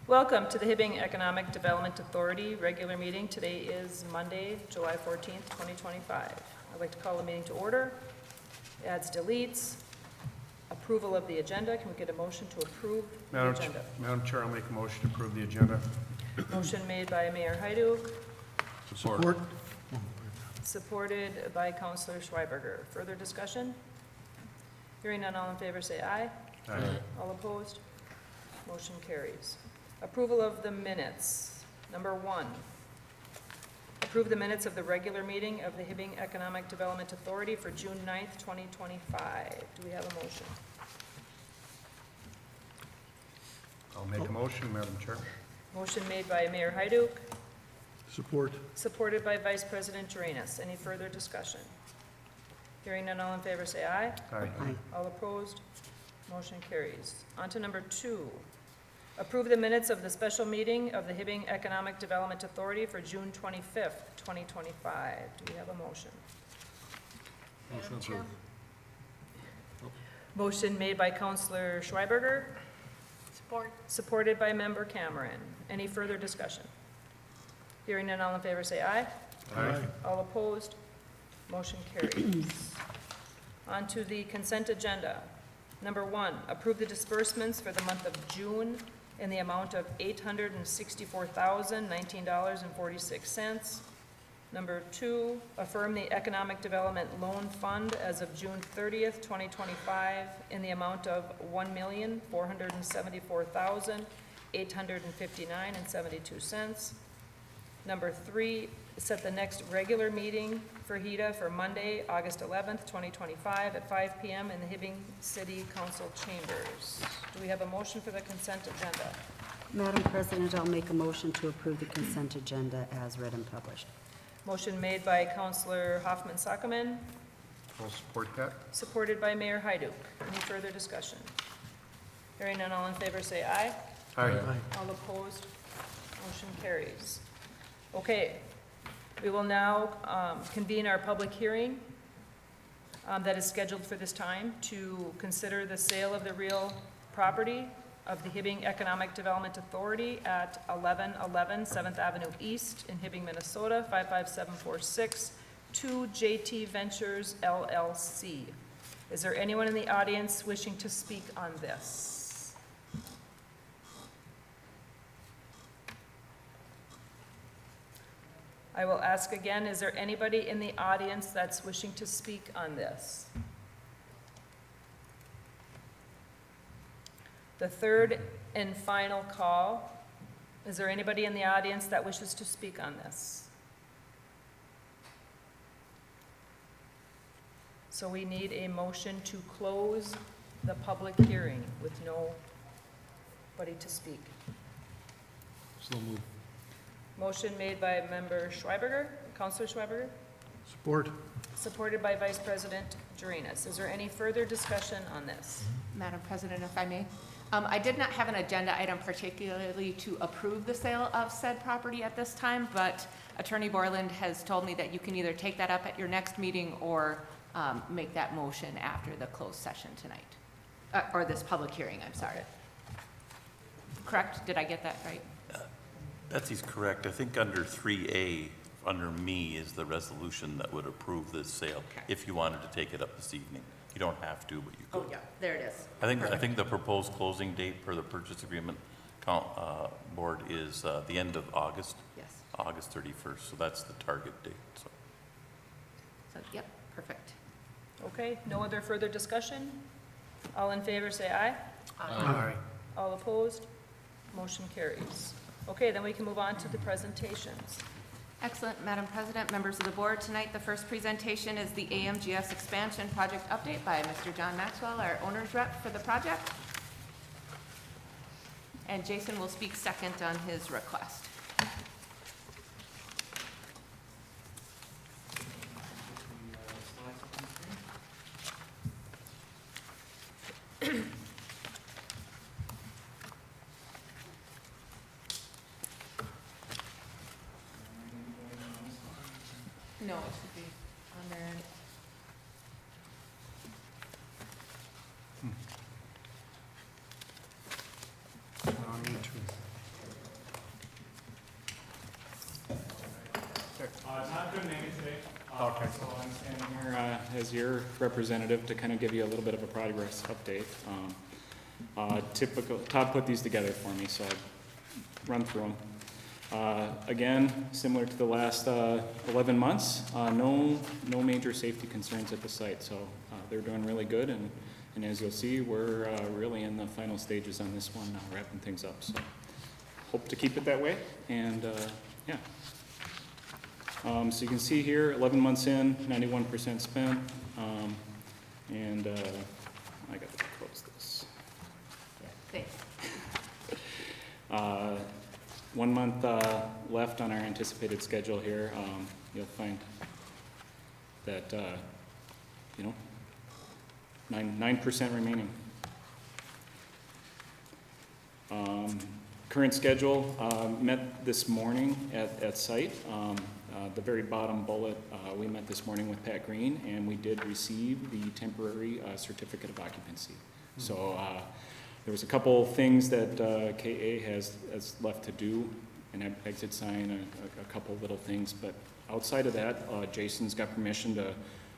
Welcome to the Hibbing Economic Development Authority regular meeting. Today is Monday, July 14th, 2025. I'd like to call the meeting to order. Adds, deletes, approval of the agenda. Can we get a motion to approve the agenda? Madam Chair, I'll make a motion to approve the agenda. Motion made by Mayor Hyduk, Support. supported by Councilor Schweiberger. Further discussion? Hearing none, all in favor say aye. Aye. All opposed? Motion carries. Approval of the minutes. Number 1, approve the minutes of the regular meeting of the Hibbing Economic Development Authority for June 9th, 2025. Do we have a motion? I'll make a motion, Madam Chair. Motion made by Mayor Hyduk, Support. supported by Vice President Drainus. Any further discussion? Hearing none, all in favor say aye. Aye. All opposed? Motion carries. On to number 2. Approve the minutes of the special meeting of the Hibbing Economic Development Authority for June 25th, 2025. Do we have a motion? Motion approved. Motion made by Councilor Schweiberger, supported by Member Cameron. Any further discussion? Hearing none, all in favor say aye. Aye. All opposed? Motion carries. On to the consent agenda. Number 1, approve the disbursements for the month of June in the amount of $864,019.46. Number 2, affirm the Economic Development Loan Fund as of June 30th, 2025 in the amount of $1,474,859.72. Number 3, set the next regular meeting for Heda for Monday, August 11th, 2025 at 5 p.m. in the Hibbing City Council chambers. Do we have a motion for the consent agenda? Madam President, I'll make a motion to approve the consent agenda as read and published. Motion made by Councilor Hoffman-Sockman, I'll support that. supported by Mayor Hyduk. Any further discussion? Hearing none, all in favor say aye. Aye. All opposed? Motion carries. Okay, we will now convene our public hearing that is scheduled for this time to consider the sale of the real property of the Hibbing Economic Development Authority at 1111 7th Avenue East in Hibbing, Minnesota, 55746 to JT Ventures LLC. Is there anyone in the audience wishing to speak on this? I will ask again, is there anybody in the audience that's wishing to speak on this? The third and final call. Is there anybody in the audience that wishes to speak on this? So we need a motion to close the public hearing with nobody to speak. So moved. Motion made by Member Schweiberger, Councilor Schweiberger, Support. supported by Vice President Drainus. Is there any further discussion on this? Madam President, if I may. I did not have an agenda item particularly to approve the sale of said property at this time, but Attorney Borland has told me that you can either take that up at your next meeting or make that motion after the closed session tonight, or this public hearing, I'm sorry. Correct? Did I get that right? Betsy's correct. I think under 3A, under me, is the resolution that would approve this sale, Okay. if you wanted to take it up this evening. You don't have to, but you could. Oh, yeah, there it is. I think Perfect. the proposed closing date per the purchase agreement board is the end of August, Yes. August 31st, so that's the target date, so. So, yep, perfect. Okay, no other further discussion? All in favor say aye. Aye. All opposed? Motion carries. Okay, then we can move on to the presentations. Excellent, Madam President, members of the board. Tonight, the first presentation is the AMGS expansion project update by Mr. John Maxwell, our owner's rep for the project. And Jason will speak second on his request. No, it should be on there. No need to. Okay. So I'm standing here as your representative to kind of give you a little bit of a progress update. Typical, Todd put these together for me, so I'll run through them. Again, similar to the last 11 months, no major safety concerns at the site, so they're doing really good, and as you'll see, we're really in the final stages on this one, wrapping things up, so hope to keep it that way, and yeah. So you can see here, 11 months in, 91% spent, and I got to close this. Thanks. 1 month left on our anticipated schedule here. You'll find that, 9% remaining. Current schedule met this morning at site. The very bottom bullet, we met this morning with Pat Green, and we did receive the temporary certificate of occupancy. So there was a couple things that KA has left to do, an exit sign, a couple little things, but outside of that, Jason's got permission to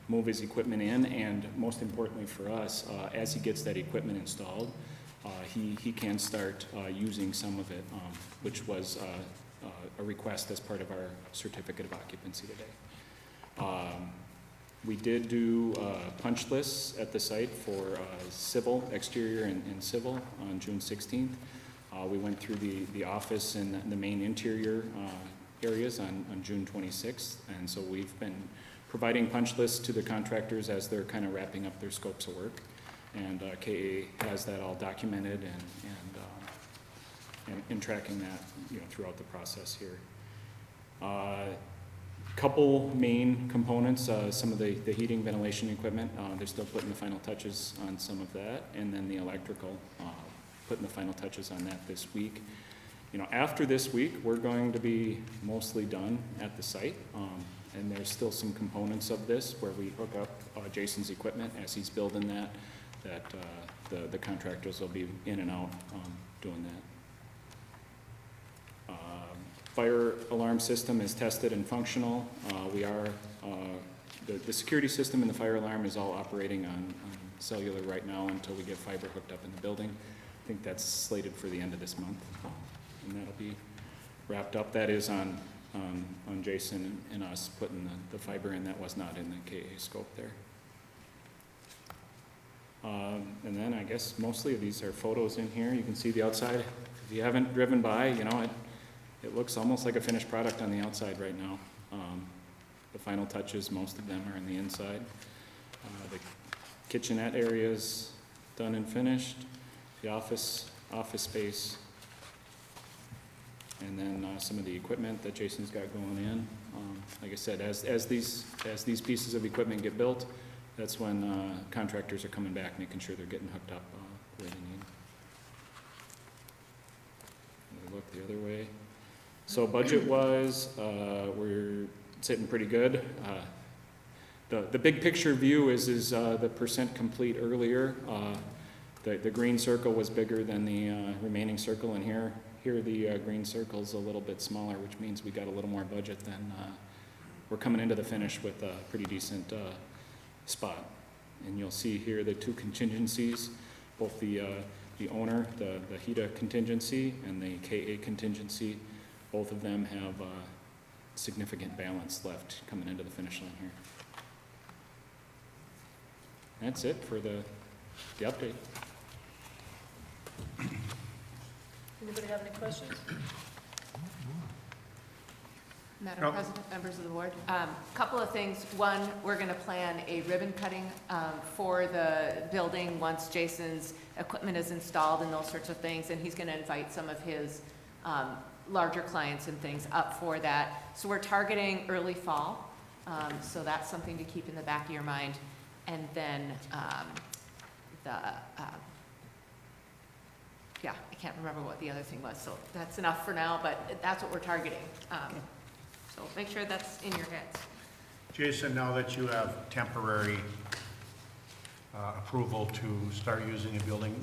move his equipment in, and most importantly for us, as he gets that equipment installed, he can start using some of it, which was a request as part of our certificate of occupancy today. We did do punch lists at the site for civil, exterior and civil on June 16th. We went through the office and the main interior areas on June 26th, and so we've been providing punch lists to the contractors as they're kind of wrapping up their scopes of work. And KA has that all documented and tracking that, throughout the process here. Couple main components, some of the heating, ventilation equipment, they're still putting the final touches on some of that, and then the electrical, putting the final touches on that this week. After this week, we're going to be mostly done at the site, and there's still some components of this where we hook up Jason's equipment as he's building that the contractors will be in and out doing that. Fire alarm system is tested and functional. The security system and the fire alarm is all operating on cellular right now until we get fiber hooked up in the building. I think that's slated for the end of this month, and that'll be wrapped up. That is on Jason and us putting the fiber in. That was not in the KA scope there. And then I guess mostly of these are photos in here. You can see the outside. If you haven't driven by, it looks almost like a finished product on the outside right now. The final touches, most of them are on the inside. The kitchenette area is done and finished. The office space, and then some of the equipment that Jason's got going in. Like I said, as these pieces of equipment get built, that's when contractors are coming back, making sure they're getting hooked up the way they need. And we look the other way. So budget-wise, we're sitting pretty good. The big picture view is the percent complete earlier. The green circle was bigger than the remaining circle, and here the green circle's a little bit smaller, which means we got a little more budget than we're coming into the finish with a pretty decent spot. And you'll see here the two contingencies, both the owner, the Heda contingency and the KA contingency. Both of them have significant balance left coming into the finish line here. That's it for the update. Anybody have any questions? Madam No. President, members of the board, couple of things. One, we're going to plan a ribbon cutting for the building once Jason's equipment is installed and those sorts of things, and he's going to invite some of his larger clients and things up for that. So we're targeting early fall, so that's something to keep in the back of your mind. And then yeah, I can't remember what the other thing was, so that's enough for now, but that's what we're targeting. So make sure that's in your heads. Jason, now that you have temporary approval to start using a building,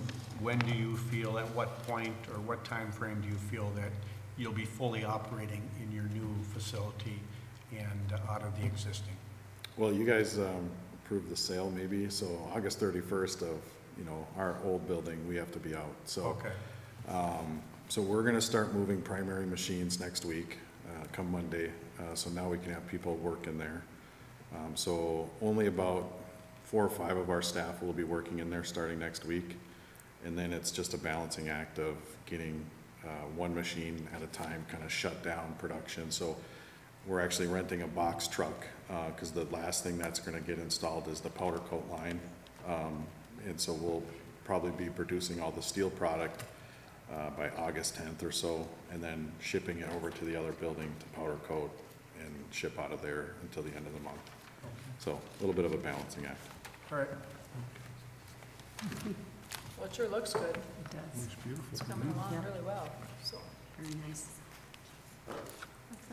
when do you feel, at what point or what time frame do you feel that you'll be fully operating in your new facility and out of the existing? Well, you guys approved the sale maybe, so August 31st of, our old building, we have to be out, so. Okay. So we're gonna start moving primary machines next week, come Monday, so now we can have people work in there. So only about 4 or 5 of our staff will be working in there starting next week. And then it's just a balancing act of getting one machine at a time kind of shut down production. So we're actually renting a box truck because the last thing that's going to get installed is the powder coat line. And so we'll probably be producing all the steel product by August 10th or so, and then shipping it over to the other building to powder coat and ship out of there until the end of the month. So a little bit of a balancing act. All right. Well, it sure looks good. It does. It's coming along Yeah. really well, so. Very nice.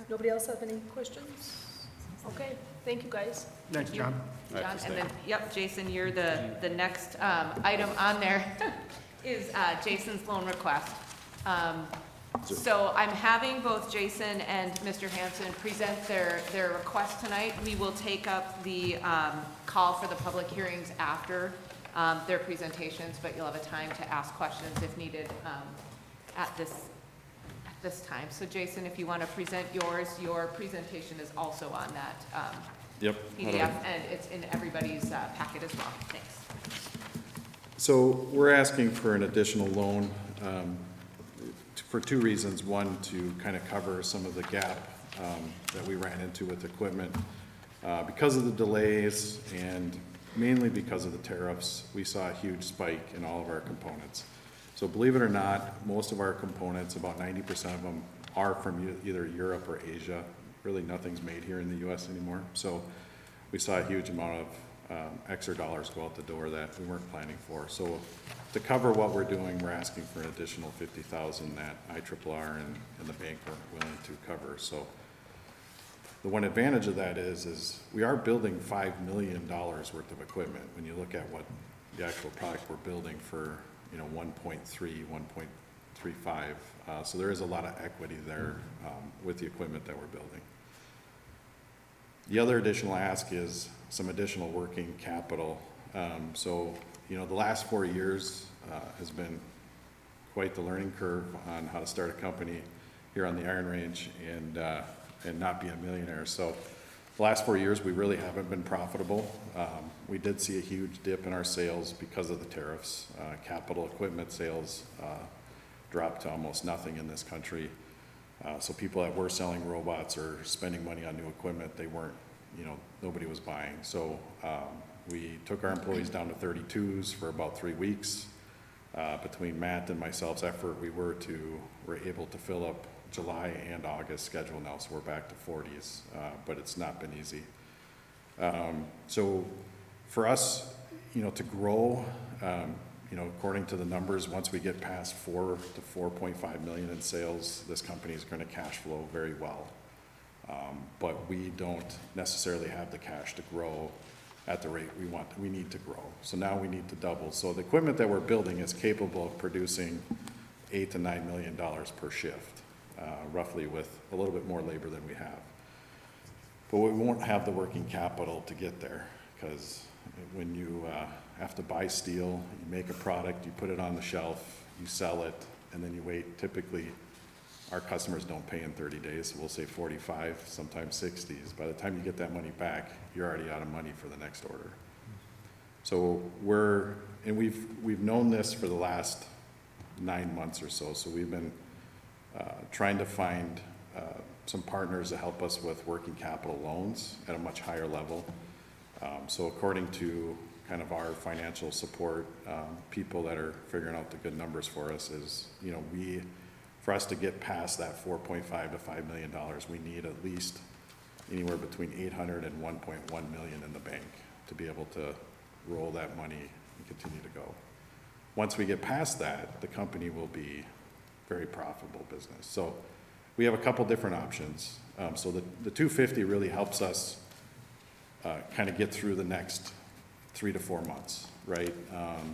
Nobody else have any questions? Okay, thank you, guys. Thanks, John. John, and then, yep, Jason, you're the next item on there is Jason's loan request. So I'm having both Jason and Mr. Hanson present their request tonight. We will take up the call for the public hearings after their presentations, but you'll have a time to ask questions if needed at this time. So Jason, if you want to present yours, your presentation is also on that Yep. PDF, and it's in everybody's packet as well. Thanks. So we're asking for an additional loan for 2 reasons. One, to kind of cover some of the gap that we ran into with equipment. Because of the delays and mainly because of the tariffs, we saw a huge spike in all of our components. So believe it or not, most of our components, about 90% of them, are from either Europe or Asia. Really nothing's made here in the US anymore. So we saw a huge amount of extra dollars go out the door that we weren't planning for. So to cover what we're doing, we're asking for an additional $50,000 that IRRR and the bank weren't willing to cover. So the one advantage of that is we are building $5 million worth of equipment. When you look at what the actual product we're building for, 1.3, 1.35. So there is a lot of equity there with the equipment that we're building. The other additional ask is some additional working capital. So, the last 4 years has been quite the learning curve on how to start a company here on the Iron Range and not be a millionaire. So the last 4 years, we really haven't been profitable. We did see a huge dip in our sales because of the tariffs. Capital equipment sales dropped to almost nothing in this country. So people that were selling robots or spending money on new equipment, they weren't, nobody was buying. So we took our employees down to 32s for about 3 weeks. Between Matt and myself's effort, we were able to fill up July and August schedule now, so we're back to 40s, but it's not been easy. So for us, to grow, according to the numbers, once we get past 4 to 4.5 million in sales, this company is going to cash flow very well. But we don't necessarily have the cash to grow at the rate we want. We need to grow. So now we need to double. So the equipment that we're building is capable of producing $8 to $9 million per shift, roughly, with a little bit more labor than we have. But we won't have the working capital to get there, because when you have to buy steel, you make a product, you put it on the shelf, you sell it, and then you wait. Typically, our customers don't pay in 30 days, so we'll say 45, sometimes 60s. By the time you get that money back, you're already out of money for the next order. So we've known this for the last 9 months or so. So we've been trying to find some partners to help us with working capital loans at a much higher level. So according to kind of our financial support people that are figuring out the good numbers for us is, for us to get past that $4.5 to $5 million, we need at least anywhere between 800 and 1.1 million in the bank to be able to roll that money and continue to go. Once we get past that, the company will be very profitable business. So we have a couple different options. So the 250 really helps us kind of get through the next 3 to 4 months, right?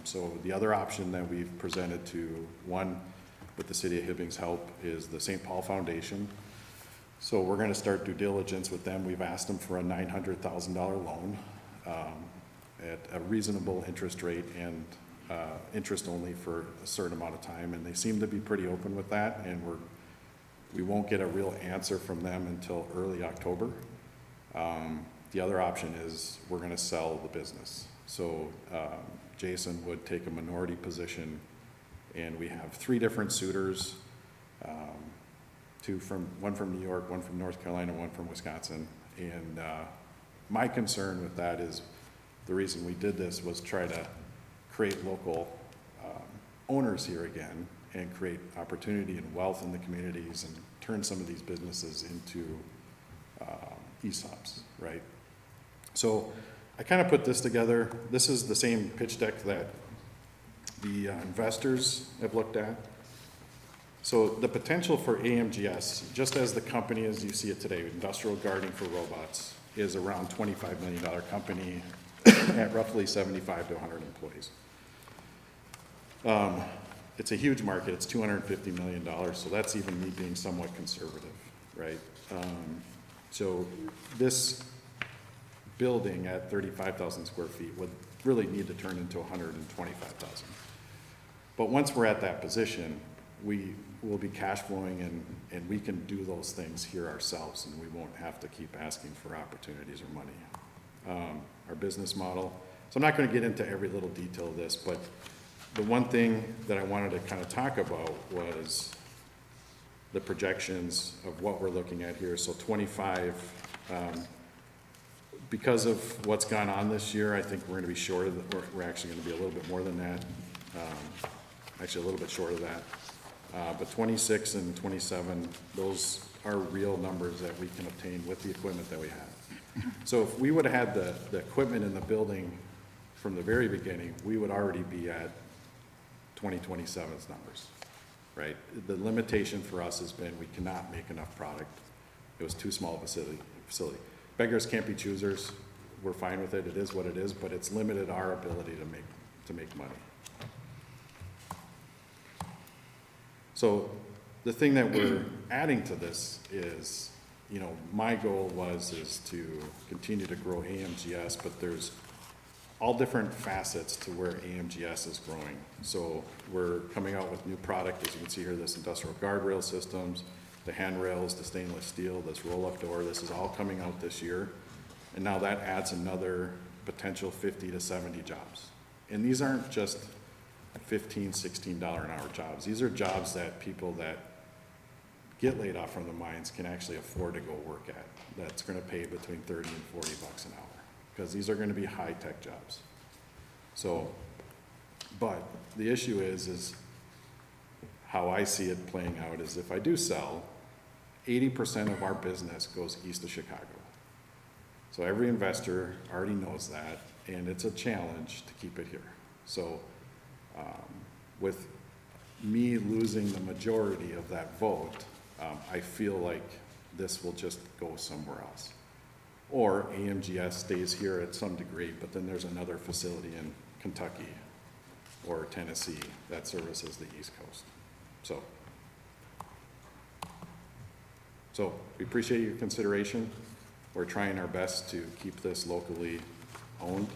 So the other option that we've presented to, one, with the City of Hibbing's help, is the St. Paul Foundation. So we're gonna start due diligence with them. We've asked them for a $900,000 loan at a reasonable interest rate and interest only for a certain amount of time, and they seem to be pretty open with that, and we won't get a real answer from them until early October. The other option is we're gonna sell the business. So Jason would take a minority position, and we have 3 different suitors, one from New York, one from North Carolina, one from Wisconsin. And my concern with that is the reason we did this was try to create local owners here again and create opportunity and wealth in the communities and turn some of these businesses into ESOPs, right? So I kind of put this together. This is the same pitch deck that the investors have looked at. So the potential for AMGS, just as the company as you see it today, Industrial Gardening for Robots, is around $25 million company at roughly 75 to 100 employees. It's a huge market. It's $250 million, so that's even me being somewhat conservative, right? So this building at 35,000 square feet would really need to turn into 125,000. But once we're at that position, we will be cash flowing and we can do those things here ourselves, and we won't have to keep asking for opportunities or money. Our business model, so I'm not going to get into every little detail of this, but the one thing that I wanted to kind of talk about was the projections of what we're looking at here. So 25, because of what's gone on this year, I think we're going to be short of, we're actually going to be a little bit more than that, actually a little bit short of that. But 26 and 27, those are real numbers that we can obtain with the equipment that we have. So if we would have had the equipment in the building from the very beginning, we would already be at 2027's numbers, right? The limitation for us has been we cannot make enough product. It was too small of a facility. Beggars can't be choosers. We're fine with it. It is what it is, but it's limited our ability to make money. So the thing that we're adding to this is, you know, my goal is to continue to grow AMGS, but there's all different facets to where AMGS is growing. So we're coming out with new product, as you can see here, this industrial guardrail systems, the handrails, the stainless steel, this roll-up door, this is all coming out this year. And now that adds another potential 50 to 70 jobs. And these aren't just $15, $16 an hour jobs. These are jobs that people that get laid off from the mines can actually afford to go work at. That's gonna pay between 30 and 40 bucks an hour, because these are gonna be high-tech jobs. So, but the issue is how I see it playing out is if I do sell, 80% of our business goes east of Chicago. So every investor already knows that, and it's a challenge to keep it here. So with me losing the majority of that vote, I feel like this will just go somewhere else. Or AMGS stays here at some degree, but then there's another facility in Kentucky or Tennessee that services the East Coast. So we appreciate your consideration. We're trying our best to keep this locally owned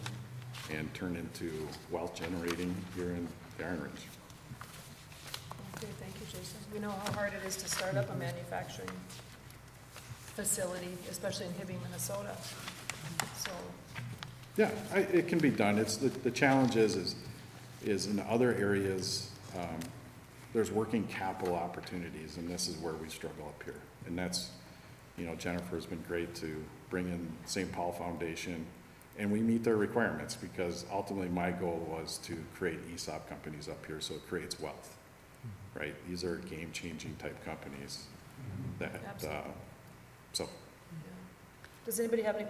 and turn into wealth generating here in the Iron Range. Okay, thank you, Jason. We know how hard it is to start up a manufacturing facility, especially in Hibbing, Minnesota. So, Yeah, it can be done. It's the challenge is in other areas, there's working capital opportunities, and this is where we struggle up here. And that's, you know, Jennifer's been great to bring in St. Paul Foundation, and we meet their requirements because ultimately my goal was to create ESOP companies up here so it creates wealth, right? These are game-changing type companies that, so. yeah. Does anybody have any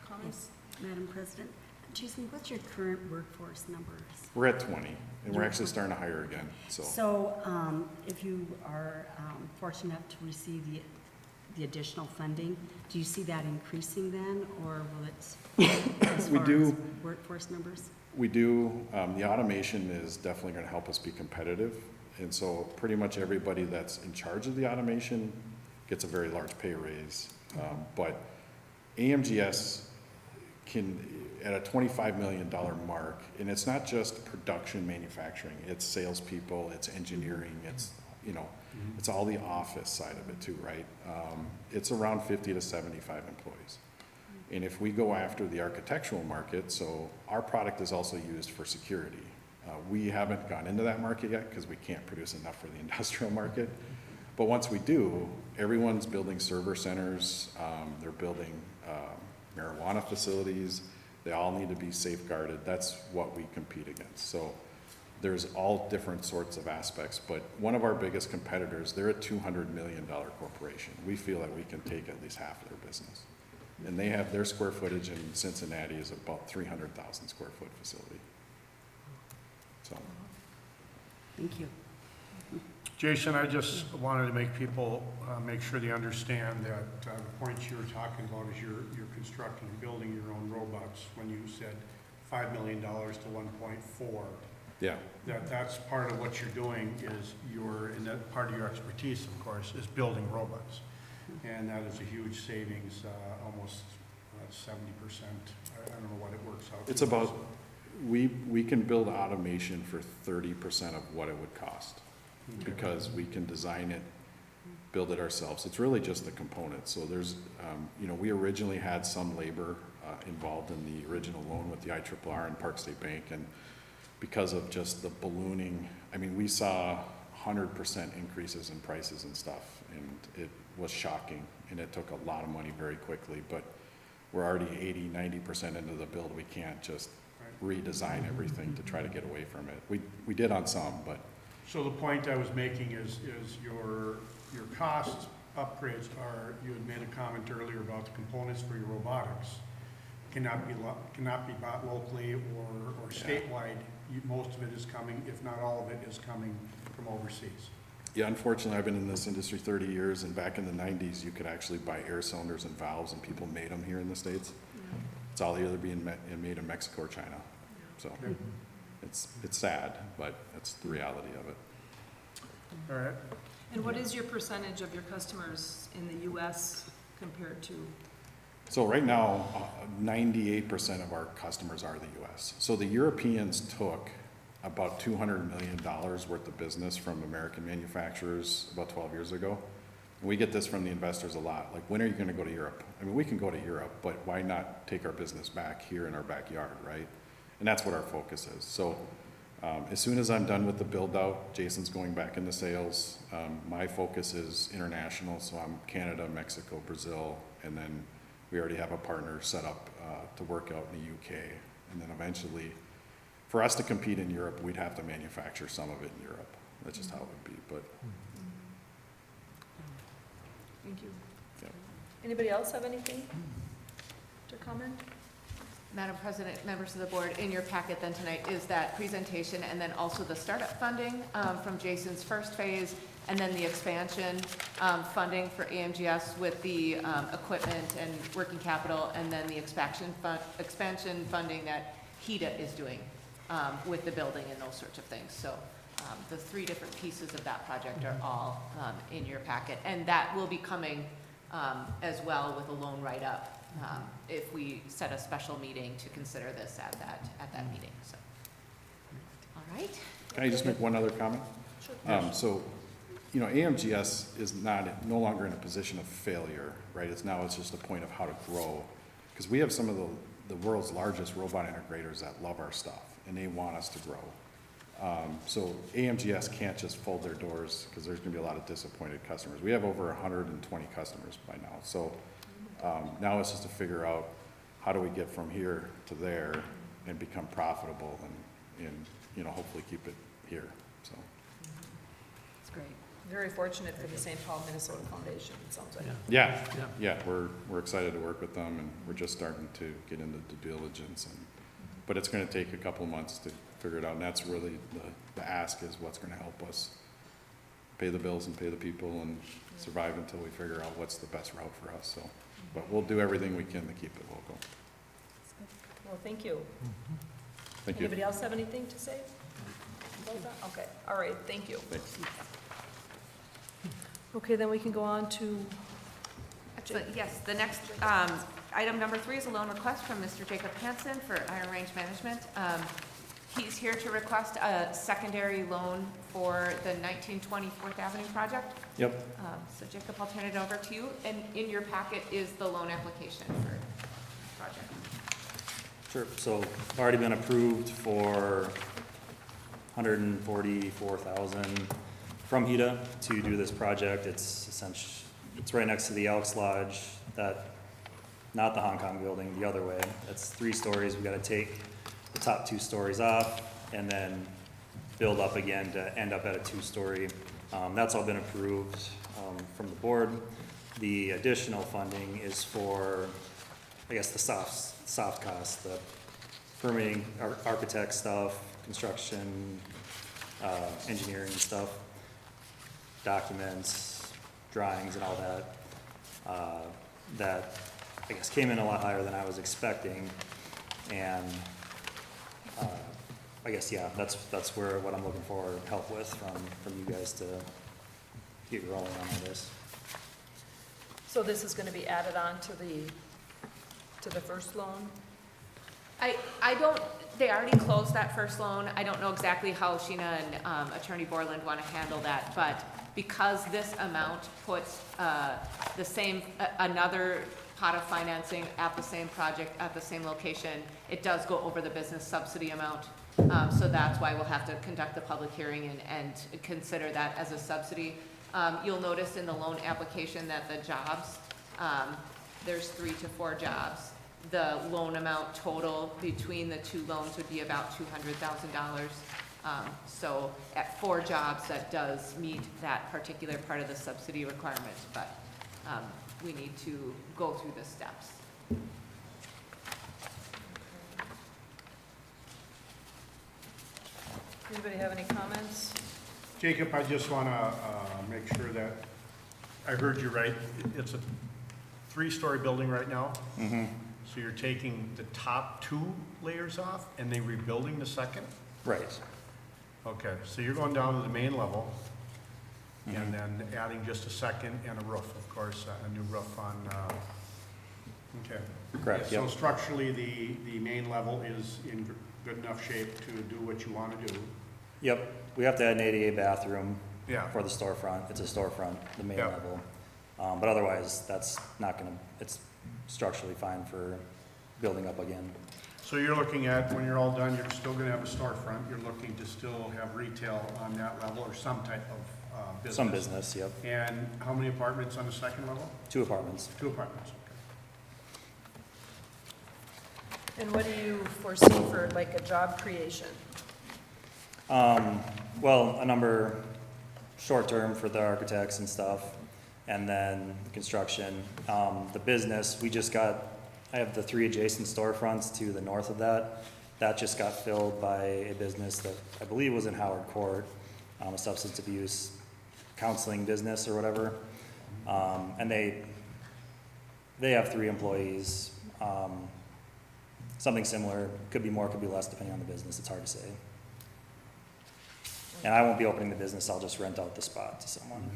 comments? Madam President, Jason, what's your current workforce numbers? We're at 20, and we're actually starting to hire again, so. So if you are fortunate enough to receive the additional funding, do you see that increasing then, or will it, as We far do. as workforce numbers? We do. The automation is definitely going to help us be competitive. And so pretty much everybody that's in charge of the automation gets a very large pay raise. But AMGS can, at a $25 million mark, and it's not just production manufacturing, it's salespeople, it's engineering, it's, you know, it's all the office side of it too, right? It's around 50 to 75 employees. And if we go after the architectural market, so our product is also used for security. We haven't gone into that market yet because we can't produce enough for the industrial market. But once we do, everyone's building server centers, they're building marijuana facilities, they all need to be safeguarded. That's what we compete against. So there's all different sorts of aspects, but one of our biggest competitors, they're a $200 million corporation. We feel that we can take at least half of their business. And they have, their square footage in Cincinnati is about 300,000 square foot facility. So. Thank you. Jason, I just wanted to make people, make sure they understand that the points you were talking about is you're constructing and building your own robots when you said $5 million to 1.4. Yeah. That's part of what you're doing is and that part of your expertise, of course, is building robots. And that is a huge savings, almost 70%. I don't know what it works out to. It's about, we can build automation for 30% of what it would cost. Okay. Because we can design it, build it ourselves. It's really just the components. So there's, you know, we originally had some labor involved in the original loan with the IRRR and Park State Bank, and because of just the ballooning, I mean, we saw 100% increases in prices and stuff, and it was shocking, and it took a lot of money very quickly, but we're already 80-90% into the build. We can't just redesign everything to try to get away from it. We did on some, but. So the point I was making is your cost upgrades are, you had made a comment earlier about the components for your robotics cannot be bought locally or statewide. Most of it is coming, if not all of it, is coming from overseas. Yeah, unfortunately, I've been in this industry 30 years, and back in the 90s, you could actually buy air cylinders and valves, and people made them here in the States. Yeah. It's all either being made in Mexico or China. So it's sad, but that's the reality of it. All right. And what is your percentage of your customers in the US compared to? So right now, 98% of our customers are the US. So the Europeans took about $200 million worth of business from American manufacturers about 12 years ago. And we get this from the investors a lot, like, when are you gonna go to Europe? I mean, we can go to Europe, but why not take our business back here in our backyard, right? And that's what our focus is. So as soon as I'm done with the build out, Jason's going back into sales. My focus is international, so I'm Canada, Mexico, Brazil, and then we already have a partner set up to work out in the UK. And then eventually, for us to compete in Europe, we'd have to manufacture some of it in Europe. That's just how it would be, but. Thank you. Yeah. Anybody else have anything to comment? Madam President, members of the board, in your packet then tonight is that presentation and then also the startup funding from Jason's first phase, and then the expansion funding for AMGS with the equipment and working capital, and then the expansion funding that Heda is doing with the building and those sorts of things. So the three different pieces of that project are all in your packet, and that will be coming as well with a loan write-up if we set a special meeting to consider this at that meeting. So, all right. Can I just make one other comment? Sure. So, you know, AMGS is no longer in a position of failure, right? It's just a point of how to grow, because we have some of the world's largest robot integrators that love our stuff, and they want us to grow. So AMGS can't just fold their doors, because there's going to be a lot of disappointed customers. We have over 120 customers by now. So now it's just to figure out how do we get from here to there and become profitable and you know, hopefully keep it here. So That's great. Very fortunate for the St. Paul, Minnesota Foundation, it sounds like. yeah, we're excited to work with them, and we're just starting to get into due diligence, but it's going to take a couple months to figure it out, and that's really the ask is what's going to help us pay the bills and pay the people and survive until we figure out what's the best route for us. So, but we'll do everything we can to keep it local. Well, thank you. Thank you. Anybody else have anything to say? Okay, all right, thank you. Thanks. Okay, then we can go on to, Excellent, yes. The next, item number 3 is a loan request from Mr. Jacob Hansen for Iron Range Management. He's here to request a secondary loan for the 1920 4th Avenue project. Yep. So Jacob, I'll turn it over to you, and in your packet is the loan application for the project. Sure. So already been approved for 144,000 from Heda to do this project. It's essentially, it's right next to the Elks Lodge, not the Hong Kong building, the other way. It's 3 stories. We gotta take the top 2 stories off and then build up again to end up at a 2-story. That's all been approved from the board. The additional funding is for, I guess, the soft costs, the permitting, architect stuff, construction, engineering stuff, documents, drawings and all that. That, I guess, came in a lot higher than I was expecting. And I guess, yeah, that's where, what I'm looking for help with from you guys to get rolling on all this. so this is gonna be added on to the first loan? I don't, they already closed that first loan. I don't know exactly how Sheena and Attorney Borland want to handle that, but because this amount puts the same, another pot of financing at the same project, at the same location, it does go over the business subsidy amount. So that's why we'll have to conduct the public hearing and consider that as a subsidy. You'll notice in the loan application that the jobs, there's 3 to 4 jobs. The loan amount total between the 2 loans would be about $200,000. So at 4 jobs, that does meet that particular part of the subsidy requirement, but we need to go through the steps. Anybody have any comments? Jacob, I just want to make sure that I heard you right. It's a 3-story building right now? Mm-hmm. So you're taking the top 2 layers off and then rebuilding the second? Right. Okay, so you're going down to the main level Mm-hmm. and then adding just a second and a roof, of course, a new roof on, okay. Correct, So yep. structurally, the main level is in good enough shape to do what you want to do? Yep. We have to add an ADA bathroom Yeah. for the storefront. It's a storefront, the main Yeah. level. But otherwise, that's not gonna, it's structurally fine for building up again. So you're looking at, when you're all done, you're still gonna have a storefront, you're looking to still have retail on that level or some type of business? Some business, yep. And how many apartments on the second level? 2 apartments. 2 apartments, okay. And what do you foresee for like a job creation? Well, a number short-term for the architects and stuff, and then the construction. The business, I have the 3 adjacent storefronts to the north of that. That just got filled by a business that I believe was in Howard Court, a substance abuse counseling business or whatever. And they have 3 employees. Something similar, could be more, could be less, depending on the business, it's hard to say. And I won't be opening the business, I'll just rent out the spot to someone.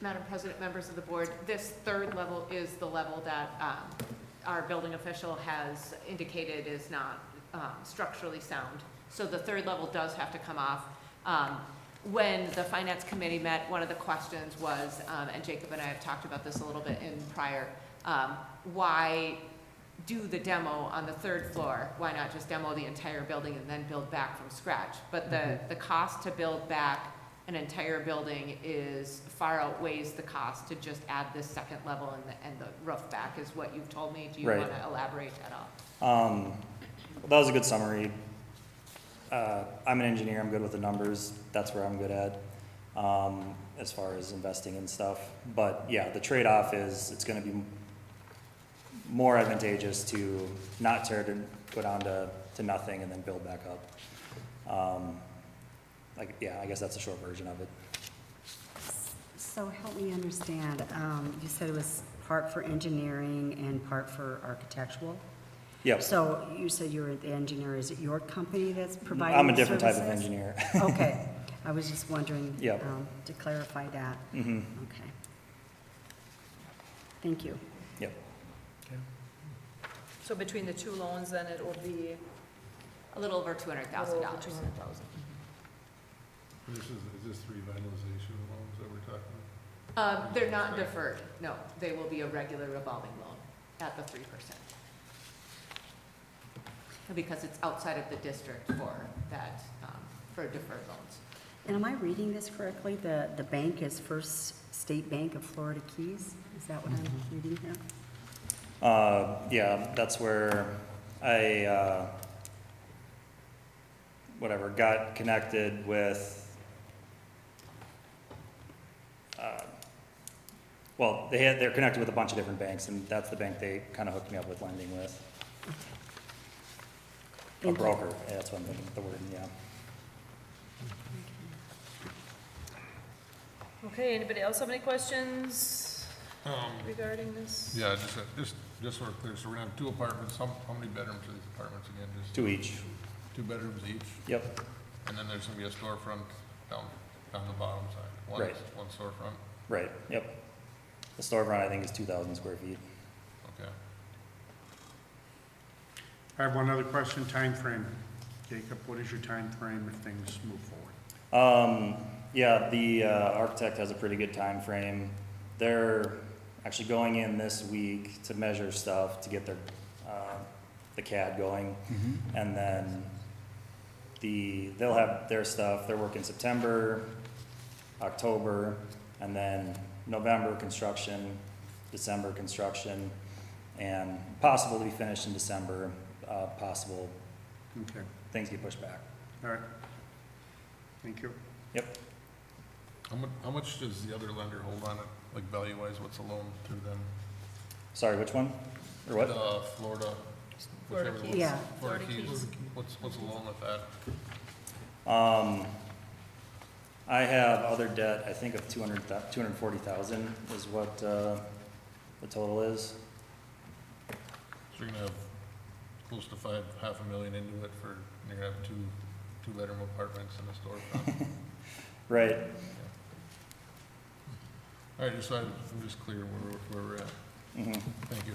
Madam President, members of the board, this 3rd level is the level that our building official has indicated is not structurally sound. So the 3rd level does have to come off. When the finance committee met, one of the questions was, and Jacob and I have talked about this a little bit in prior, why do the demo on the 3rd floor? Why not just demo the entire building and then build back from scratch? But the cost to build back an entire building is far outweighs the cost to just add this 2nd level and the roof back, is what you've told me. Do you Right. want to elaborate at all? Well, that was a good summary. I'm an engineer, I'm good with the numbers, that's where I'm good at, as far as investing in stuff. But yeah, the trade-off is it's gonna be more advantageous to not tear to go down to nothing and then build back up. Yeah, I guess that's a short version of it. So help me understand, you said it was part for engineering and part for architectural. Yep. So you said you were the engineer. Is it your company that's providing I'm a the different type of services? engineer. Okay, I was just wondering Yep. to clarify that. Mm-hmm, Okay. Thank you. yep. So between the two loans, then it will be A little over a little over $200,000. 200,000. Is this revitalization loans that we're talking about? They're not deferred, no. They will be a regular revolving loan at the 3%. Because it's outside of the district for that, for deferred loans. And am I reading this correctly? The bank is First State Bank of Florida Keys? Is that what I'm reading here? Yeah, that's where I, got connected with, they're connected with a bunch of different banks, and that's the bank they kind of hooked me up with lending with. A Thank you. broker, yeah, that's what I'm thinking, the word, yeah. Okay, anybody else have any questions regarding this? Yeah, just so we're clear, so we're gonna have 2 apartments, how many bedrooms are these apartments again? Just 2 each, 2 bedrooms each, yep, and then there's gonna be a storefront down the bottom side. Right. One storefront, right, yep. The storefront, I think, is 2,000 square feet. okay. I have one other question, time frame. Jacob, what is your time frame if things move forward? Yeah, the architect has a pretty good time frame. They're actually going in this week to measure stuff to get their the CAD going, and then they'll have their stuff. They're working September, October, and then November construction, December construction, and possible to be finished in December. Possible Okay, things get pushed back. all right. Thank you. Yep. How much does the other lender hold on it, like value-wise, what's the loan to them? Sorry, which one? Or what? Florida. Florida whichever Keys. one. Yeah. Florida Florida Keys. Keys. What's the loan with that? I have other debt, I think of 240,000 is what, the total is. So you're gonna have close to half a million into it for, you're gonna have two bedroom apartments and a storefront. Right, All right, I'm just clear where we're at. mhm. Thank you.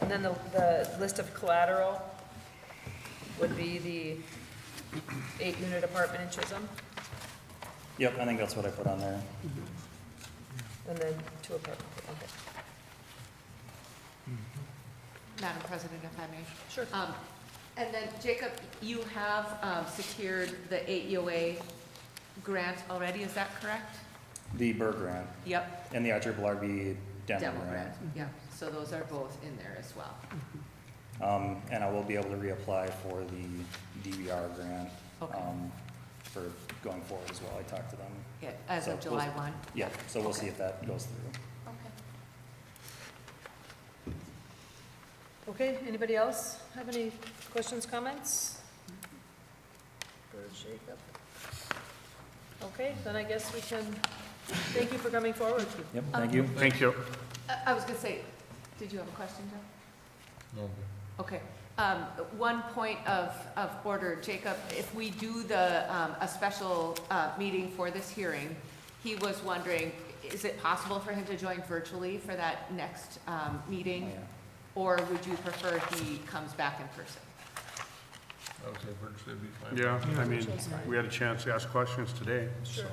And then the list of collateral would be the 8-unit apartment in Chisholm, Yep, I think that's what I put on there. and then 2 apartments, okay. Madam President, if I may. Sure. And then, Jacob, you have secured the AEOA grant already, is that correct? The Burr grant Yep. and the IRRRB demo Demo grant. grant, yeah. So those are both in there as well. And I will be able to reapply for the DVR grant, Okay. for going forward as well. I talked to them. Yeah, as So of July 1. Yeah, so we'll see Okay. if that goes through. Okay. Okay, anybody else have any questions, comments? For Jacob? Okay, then I guess we can, thank you for coming forward. Yep, thank you. Thank you. I was gonna say, did you have a question, Jeff? No, Okay. One point of order, Jacob, if we do a special meeting for this hearing, he was wondering, is it possible for him to join virtually for that next meeting? Oh, yeah. Or would you prefer he comes back in person? I would say virtually would be fine. Yeah, I mean, we had a chance to ask questions today, so. Sure.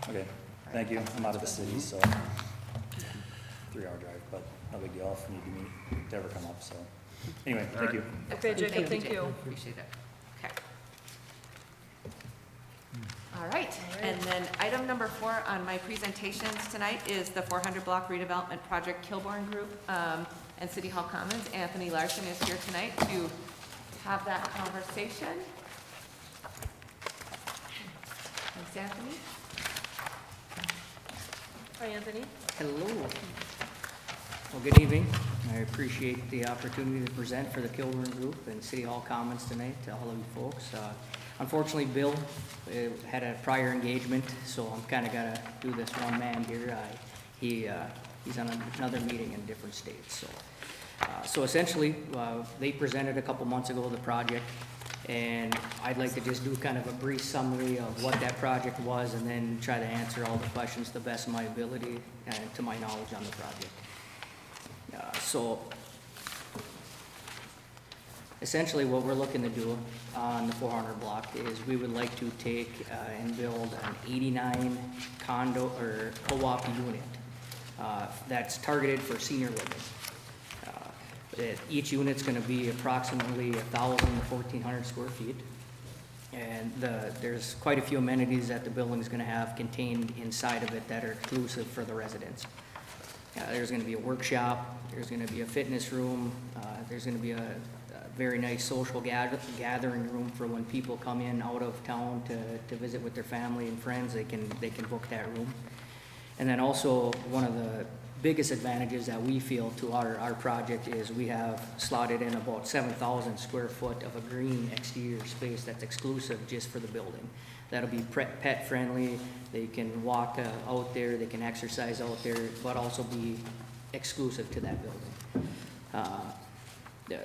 Okay, thank you. I'm out of the city, so 3-hour drive, but no big deal if you need to meet, to ever come up, so. Anyway, thank you. Okay, Jacob, thank Jacob. you. Appreciate it. Okay. All right, and then item number 4 on my presentations tonight is the 400 block redevelopment project Kilbourne Group and City Hall Commons. Anthony Larson is here tonight to have that conversation. Thanks, Anthony. Hi, Anthony. Hello. Well, good evening. I appreciate the opportunity to present for the Kilburn Group and City Hall Commons tonight to all of you folks. Unfortunately, Bill had a prior engagement, so I'm kind of got to do this one man here. He's on another meeting in a different state, so. So essentially, they presented a couple months ago the project, and I'd like to just do kind of a brief summary of what that project was, and then try to answer all the questions to the best of my ability and to my knowledge on the project. So essentially what we're looking to do on the 400 block is we would like to take and build an 89 condo or co-op unit that's targeted for senior living. Each unit's gonna be approximately 1,000 to 1,400 square feet. And there's quite a few amenities that the building's gonna have contained inside of it that are exclusive for the residents. There's gonna be a workshop, there's gonna be a fitness room, there's gonna be a very nice social gathering room for when people come in out of town to visit with their family and friends, they can book that room. And then also, one of the biggest advantages that we feel to our project is we have slotted in about 7,000 square foot of a green exterior space that's exclusive just for the building. That'll be pet friendly, they can walk out there, they can exercise out there, but also be exclusive to that building.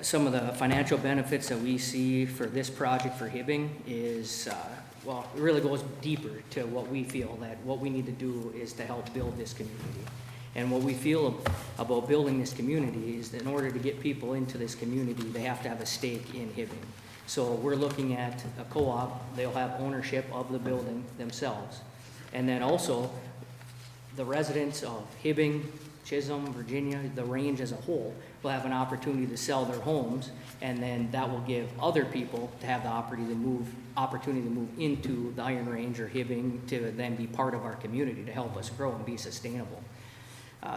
Some of the financial benefits that we see for this project for Hibbing is, well, it really goes deeper to what we feel that what we need to do is to help build this community. And what we feel about building this community is that in order to get people into this community, they have to have a stake in Hibbing. So we're looking at a co-op, they'll have ownership of the building themselves. And then also, the residents of Hibbing, Chisholm, Virginia, the range as a whole, will have an opportunity to sell their homes, and then that will give other people to have the opportunity to move into the Iron Range or Hibbing to then be part of our community to help us grow and be sustainable.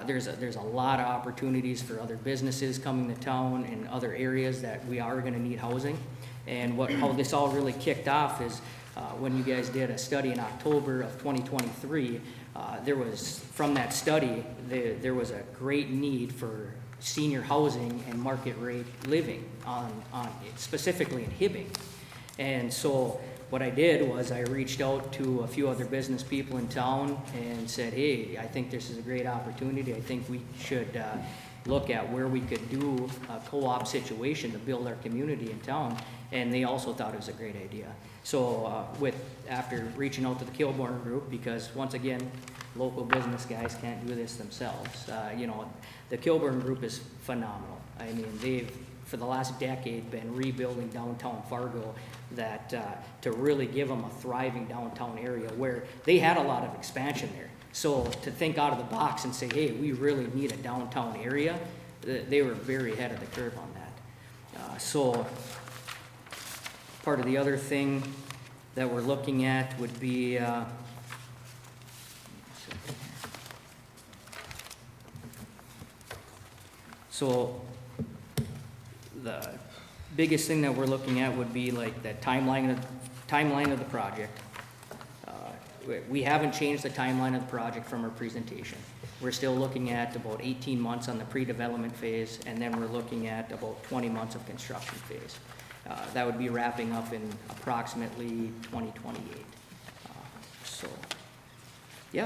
There's a lot of opportunities for other businesses coming to town and other areas that we are gonna need housing. And how this all really kicked off is when you guys did a study in October of 2023, from that study, there was a great need for senior housing and market rate living specifically in Hibbing. And so what I did was I reached out to a few other business people in town and said, hey, I think this is a great opportunity. I think we should look at where we could do a co-op situation to build our community in town. And they also thought it was a great idea. So after reaching out to the Kilbourne Group, because once again, local business guys can't do this themselves. The Kilbourne Group is phenomenal. I mean, they've, for the last decade, been rebuilding downtown Fargo to really give them a thriving downtown area where they had a lot of expansion there. So to think out of the box and say, hey, we really need a downtown area, they were very ahead of the curve on that. So part of the other thing that we're looking at would be so the biggest thing that we're looking at would be like the timeline of the project. We haven't changed the timeline of the project from our presentation. We're still looking at about 18 months on the pre-development phase, and then we're looking at about 20 months of construction phase. That would be wrapping up in approximately 2028.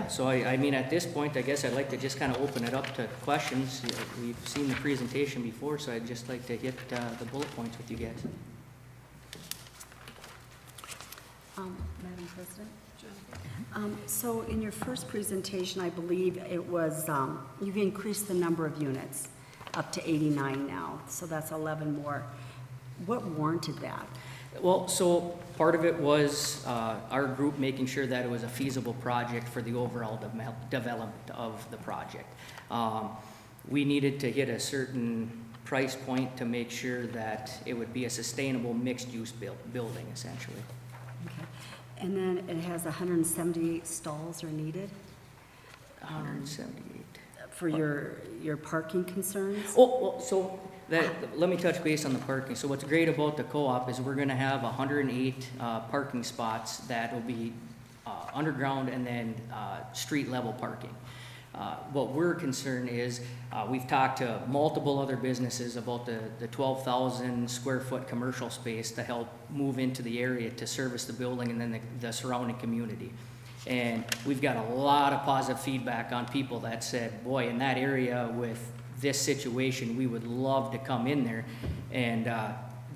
So I mean, at this point, I guess I'd like to just kind of open it up to questions. We've seen the presentation before, so I'd just like to hit the bullet points with you guys. Madam President? So in your first presentation, I believe it was, you've increased the number of units up to 89 now, so that's 11 more. What warranted that? Well, so part of it was our group making sure that it was a feasible project for the overall development of the project. We needed to hit a certain price point to make sure that it would be a sustainable mixed-use building, essentially. Okay. And then it has 178 stalls are needed? 178. For your parking concerns? Let me touch base on the parking. So what's great about the co-op is we're gonna have 108 parking spots that will be underground and then street level parking. What we're concerned is, we've talked to multiple other businesses about the 12,000 square foot commercial space to help move into the area to service the building and then the surrounding community. And we've got a lot of positive feedback on people that said, boy, in that area with this situation, we would love to come in there. And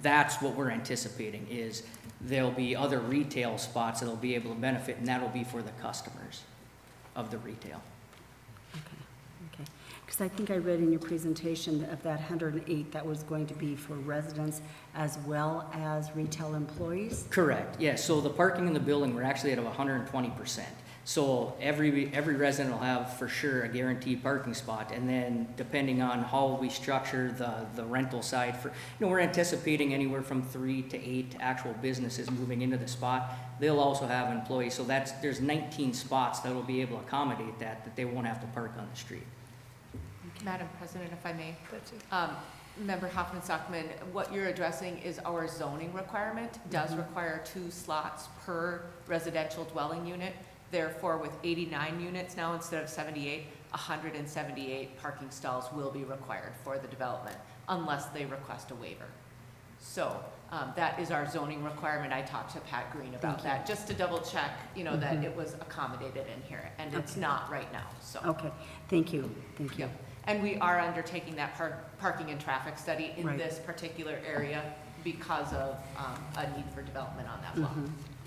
that's what we're anticipating, is there'll be other retail spots that'll be able to benefit, and that'll be for the customers of the retail. Okay. Because I think I read in your presentation of that 108, that was going to be for residents as well as retail employees? Correct, yeah, so the parking in the building, we're actually at 120%. So every resident will have for sure a guaranteed parking spot, and then depending on how we structure the rental side for, we're anticipating anywhere from 3 to 8 actual businesses moving into the spot. They'll also have employees, so there's 19 spots that will be able to accommodate that they won't have to park on the street. Madam President, if I may. Betsy. Member Hoffman-Sockman, what you're addressing is our zoning requirement does require 2 slots per residential dwelling unit. Therefore, with 89 units now instead of 78, 178 parking stalls will be required for the development unless they request a waiver. So that is our zoning requirement. I talked to Pat Green about that, just to double check, that it was accommodated in here, and it's not right now, so. Okay, thank you, thank you. Yep. And we are undertaking that parking and traffic study in Right. this particular area because of a need for development on that block.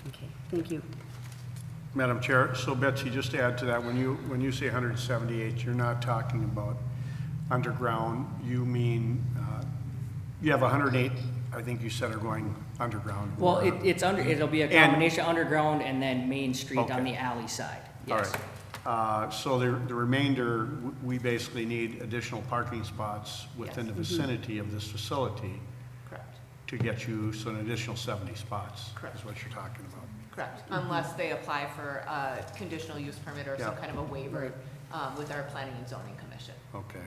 Okay, thank you. Madam Chair, so Betsy, just to add to that, when you say 178, you're not talking about underground, you mean, you have 108, I think you said, are going underground. Well, or- it'll be a combination underground and then Main Street on Okay. the alley side, All yes. right. So the remainder, we basically need additional parking spots within the vicinity of this facility Correct. to get you, so an additional 70 spots. Correct. Is what you're talking about. Correct, unless they apply for a conditional use permit or some Yeah. kind of a waiver with our planning and zoning commission. Okay.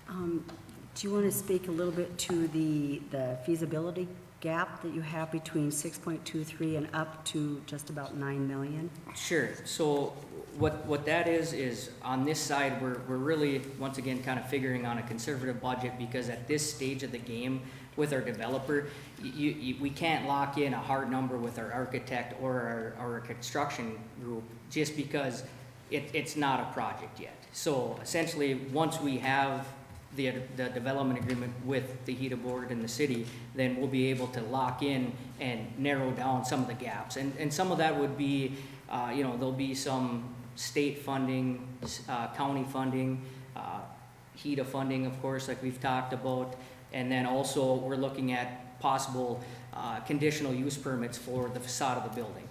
Do you want to speak a little bit to the feasibility gap that you have between 6.23 and up to just about 9 million? Sure, so what that is on this side, we're really, once again, kind of figuring on a conservative budget, because at this stage of the game with our developer, we can't lock in a hard number with our architect or our construction group, just because it's not a project yet. So essentially, once we have the development agreement with the Heda board and the city, then we'll be able to lock in and narrow down some of the gaps. And some of that would be, there'll be some state funding, county funding, Heda funding, of course, like we've talked about. And then also, we're looking at possible conditional use permits for the facade of the building.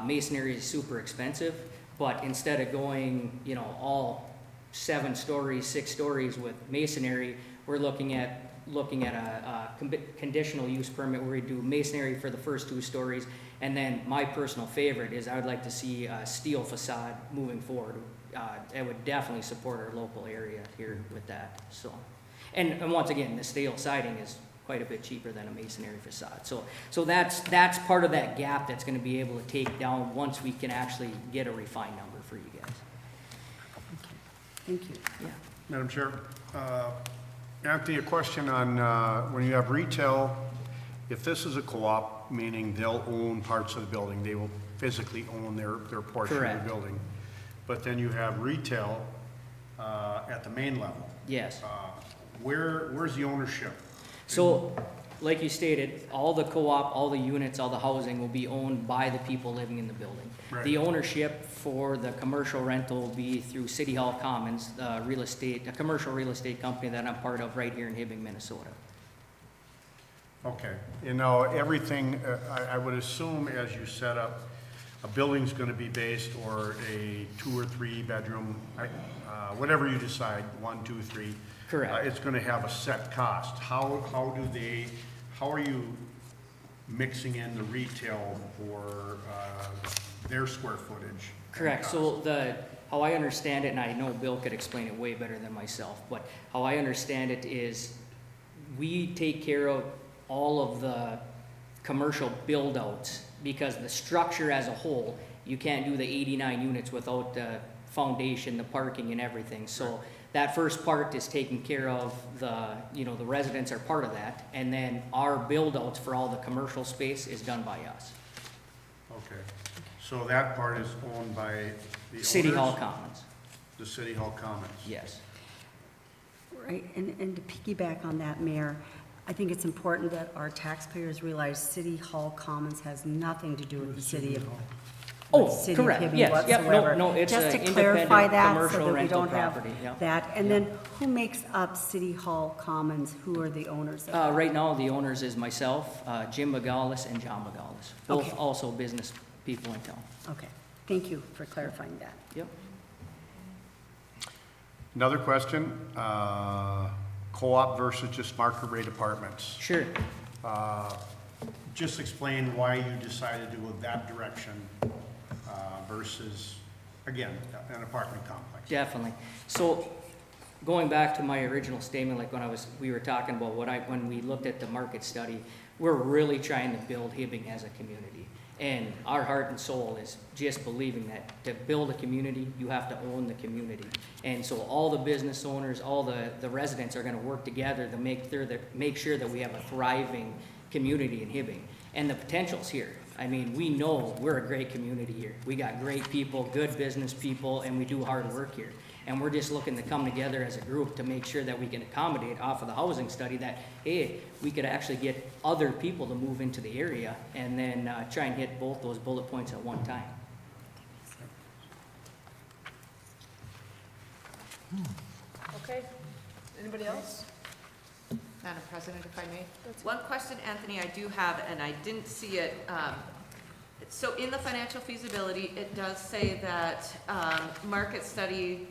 Masonry is super expensive, but instead of going, all 7 stories, 6 stories with masonry, we're looking at a conditional use permit where we do masonry for the first 2 stories. And then my personal favorite is I would like to see a steel facade moving forward. It would definitely support our local area here with that, so. And once again, the steel siding is quite a bit cheaper than a masonry facade. So that's part of that gap that's gonna be able to take down once we can actually get a refined number for you guys. Thank you. Yeah. Madam Chair, Anthony, a question on when you have retail, if this is a co-op, meaning they'll own parts of the building, they will physically own their portion of Correct. the building. But then you have retail at the main level. Yes. Where's the ownership? So, like you stated, all the co-op, all the units, all the housing will be owned by the people living in the building. Right. The ownership for the commercial rental will be through City Hall Commons, a commercial real estate company that I'm part of right here in Hibbing, Minnesota. Okay, everything, I would assume as you set up, a building's gonna be based, or a 2 or 3 bedroom, whatever you decide, 1, 2, 3. Correct. It's gonna have a set cost. How are you mixing in the retail for, their square footage? and Correct, cost? so how I understand it, and I know Bill could explain it way better than myself, but how I understand it is we take care of all of the commercial build-outs, because the structure as a whole, you can't do the 89 units without the foundation, the parking and everything. So that first part is taken care of, the residents are part of that, and then our build-outs for all the commercial space is done by us. Okay, so that part is owned by the owners? City Hall Commons. the City Hall Commons. Yes. Right, and to piggyback on that, Mayor, I think it's important that our taxpayers realize City Hall Commons has nothing to do with the city of, Oh, with City of correct, Hibbing yes, yep, whatsoever. no, it's Just an to clarify independent that, commercial so that we rental don't have property, yeah. that. And then who makes up City Hall Commons? Who are the owners of that? Right now, the owners is myself, Jim McGallis and John McGallis, both Okay. also business people in town. Okay, thank you for clarifying that. Yep. Another question, co-op versus just market rate apartments. Sure. Just explain why you decided to go that direction versus, again, an apartment complex. Definitely. So, going back to my original statement, like we were talking about when we looked at the market study, we're really trying to build Hibbing as a community. And our heart and soul is just believing that to build a community, you have to own the community. And so all the business owners, all the residents are gonna work together to make sure that we have a thriving community in Hibbing. And the potential's here. I mean, we know we're a great community here. We got great people, good business people, and we do hard work here. And we're just looking to come together as a group to make sure that we can accommodate off of the housing study that, hey, we could actually get other people to move into the area and then try and hit both those bullet points at one time. Okay, anybody else? Madam President, if I may. One question, Anthony, I do have, and I didn't see it. So in the financial feasibility, it does say that market study,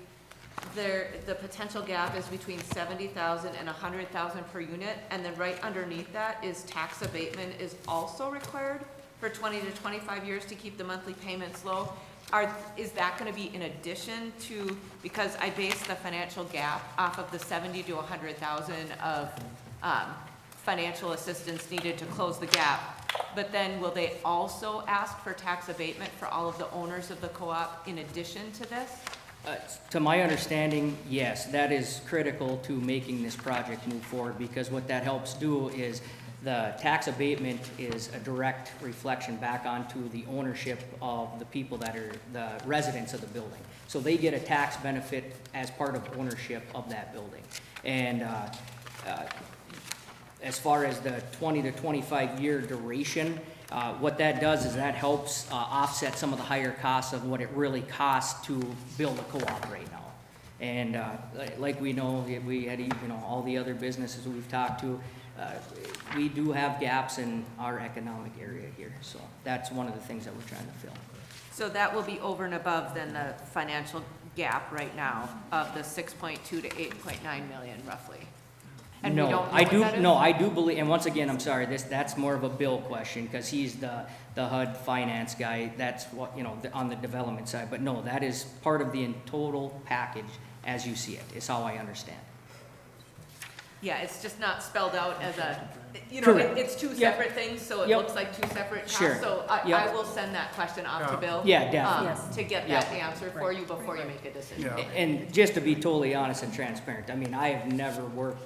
the potential gap is between 70,000 and 100,000 per unit, and then right underneath that is tax abatement is also required for 20 to 25 years to keep the monthly payments low. Is that going to be in addition to, because I base the financial gap off of the 70 to 100,000 of financial assistance needed to close the gap, but then will they also ask for tax abatement for all of the owners of the co-op in addition to this? To my understanding, yes, that is critical to making this project move forward, because what that helps do is the tax abatement is a direct reflection back onto the ownership of the people that are the residents of the building. So they get a tax benefit as part of ownership of that building. And as far as the 20 to 25 year duration, what that does is that helps offset some of the higher costs of what it really costs to build a co-op right now. And like we know, we had, all the other businesses we've talked to, we do have gaps in our economic area here. So that's one of the things that we're trying to fill. So that will be over and above than the financial gap right now of the 6.2 to 8.9 million roughly. And we don't know what that is? I do believe, and once again, I'm sorry, that's more of a Bill question, because he's the HUD finance guy, that's what, on the development side, but no, that is part of the total package as you see it, is how I understand. Yeah, it's just not spelled out as a, Correct. it's two Yep. separate things, so it Yep. looks like two separate costs. Sure. So Yep. I will send that question off to Bill. Yeah, definitely. Yes. To get that answer for you before you make a decision. Yeah. And just to be totally honest and transparent, I mean, I have never worked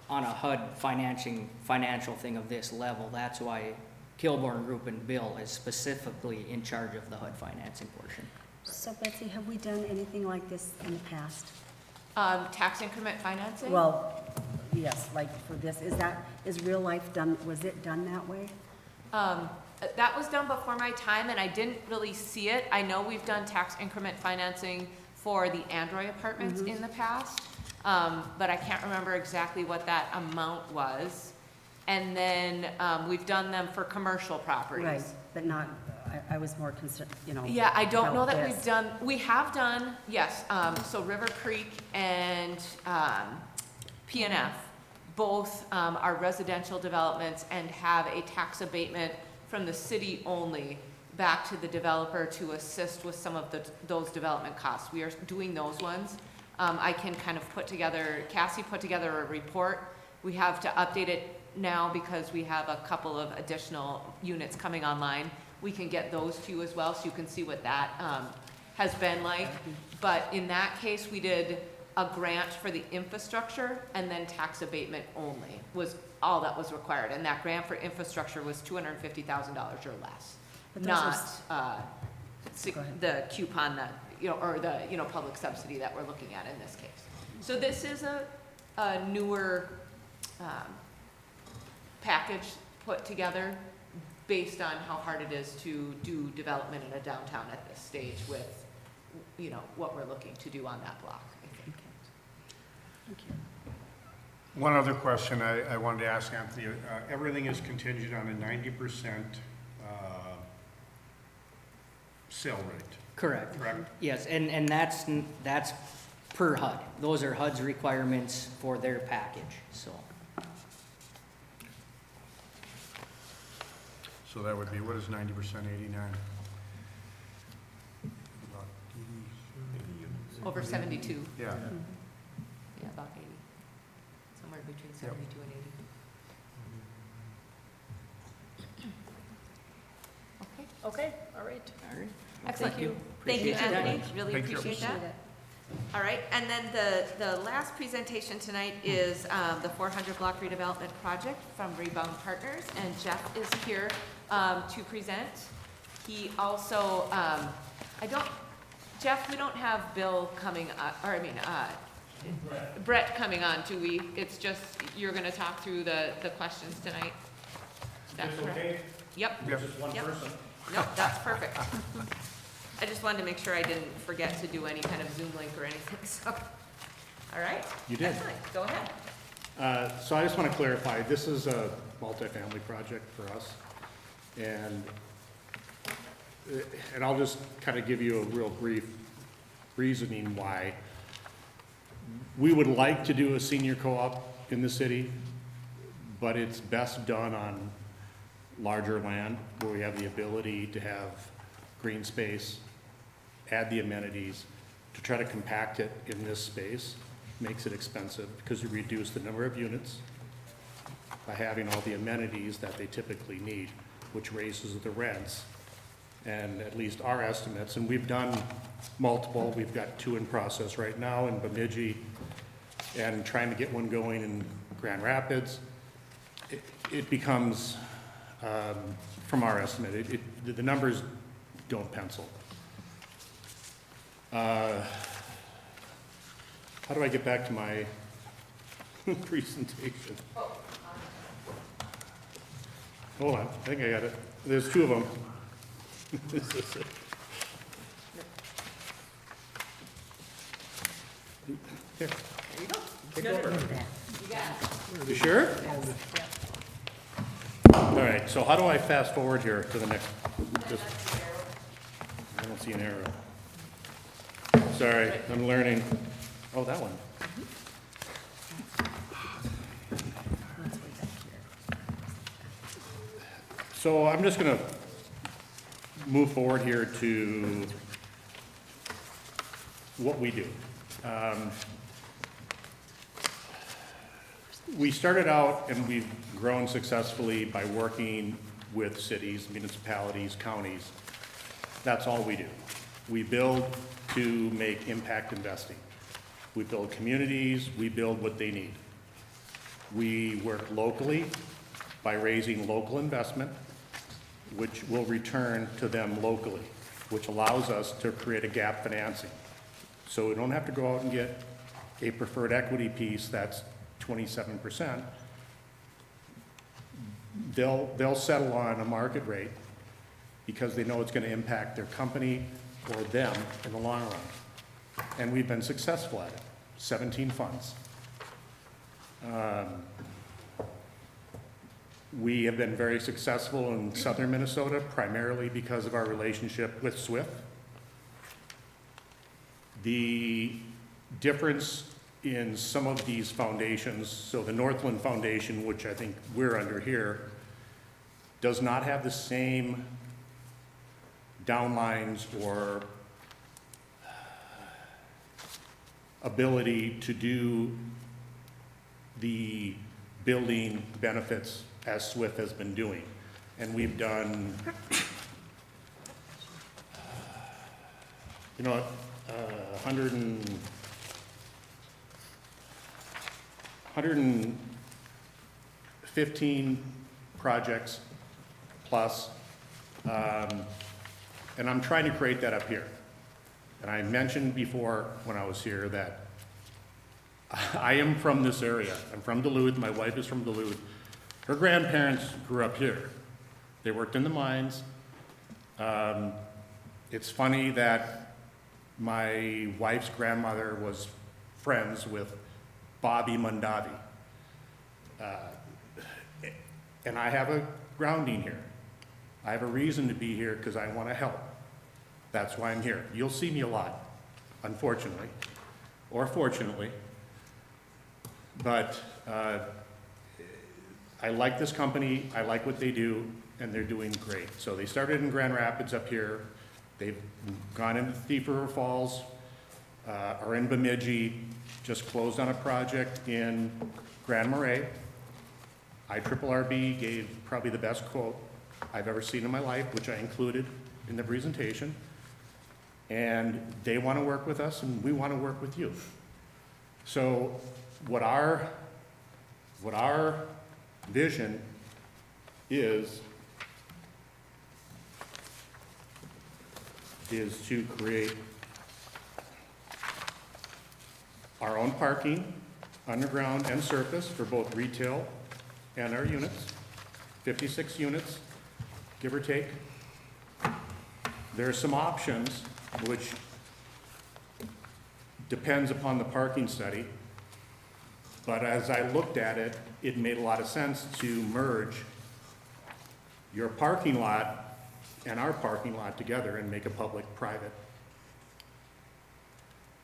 on a HUD financial thing of this level. That's why Kilborn Group and Bill is specifically in charge of the HUD financing portion. So Betsy, have we done anything like this in the past? Tax increment financing? Well, yes, like for this, is real life done, was it done that way? That was done before my time, and I didn't really see it. I know we've done tax increment financing for the Android apartments in the past, but I can't remember exactly what that amount was. And then we've done them for commercial properties. Right, but not, I was more concerned, Yeah, I don't know about that this. we have done, yes, so River Creek and PNF, both are residential developments and have a tax abatement from the city only back to the developer to assist with some of those development costs. We are doing those ones. I can kind of Cassie put together a report. We have to update it now because we have a couple of additional units coming online. We can get those to you as well, so you can see what that has been like. But in that case, we did a grant for the infrastructure, and then tax abatement only was all that was required. And that grant for infrastructure was $250,000 or less, But those not Go ahead. the coupon that, or the, public subsidy that we're looking at in this case. So this is a newer package put together based on how hard it is to do development in a downtown at this stage with, what we're looking to do on that block, I think. Thank you. One other question I wanted to ask Anthony. Everything is contingent on a 90% sale rate, Correct. correct? Yes, and that's per HUD. Those are HUD's requirements for their package, so. So that would be, what is 90%, 89? About Over 72, Yeah, yeah, about 80, somewhere between 72 and 80. Okay, Okay, all right. All right. excellent. Thank you. Thank you, Appreciate your time. Anthony, really Thank you. appreciate that. All right, and then the last presentation tonight is the 400 block redevelopment project from Rebound Partners, and Jeff is here to present. He also, Jeff, we don't have Bill coming, Brett coming on, do we? It's just, you're gonna talk through the questions tonight? That's correct? Yep. Yep. Yep. Nope, that's perfect. I just wanted to make sure I didn't forget to do any kind of Zoom link or anything, so. All right. You did. Excellent. Go ahead. So I just want to clarify, this is a multifamily project for us. And I'll just kind of give you a real brief reasoning why. We would like to do a senior co-op in the city, but it's best done on larger land where we have the ability to have green space, add the amenities. To try to compact it in this space makes it expensive because you reduce the number of units by having all the amenities that they typically need, which raises the rents. And at least our estimates, and we've done multiple, we've got 2 in process right now in Bemidji and trying to get one going in Grand Rapids. It becomes, from our estimate, the numbers don't pencil. How do I get back to my presentation? Hold on, I think I got it. There's 2 of them. This is it. Here. There you go. Take over. You got it. You sure? All right, so how do I fast forward here to the next? I don't see an arrow. Sorry, I'm learning. Oh, that one. So I'm just gonna move forward here to what we do. We started out and we've grown successfully by working with cities, municipalities, counties. That's all we do. We build to make impact investing. We build communities, we build what they need. We work locally by raising local investment, which will return to them locally, which allows us to create a gap financing. So we don't have to go out and get a preferred equity piece that's 27%. They'll settle on a market rate because they know it's going to impact their company or them in the long run. And we've been successful at it, 17 funds. We have been very successful in southern Minnesota, primarily because of our relationship with SWIFT. The difference in some of these foundations, so the Northland Foundation, which I think we're under here, does not have the same downlines or ability to do the building benefits as SWIFT has been doing. And we've done, 115 projects plus, and I'm trying to create that up here. And I mentioned before when I was here that I am from this area. I'm from Duluth, my wife is from Duluth. Her grandparents grew up here. They worked in the mines. It's funny that my wife's grandmother was friends with Bobby Mondavi. And I have a grounding here. I have a reason to be here because I want to help. That's why I'm here. You'll see me a lot, unfortunately, or fortunately. But I like this company, I like what they do, and they're doing great. So they started in Grand Rapids up here. They've gone into Thief River Falls, are in Bemidji, just closed on a project in Grand Marais. IRRB gave probably the best quote I've ever seen in my life, which I included in the presentation. And they want to work with us, and we want to work with you. So what our vision is to create our own parking, underground and surface, for both retail and our units, 56 units, give or take. There are some options which depends upon the parking study, but as I looked at it, it made a lot of sense to merge your parking lot and our parking lot together and make a public-private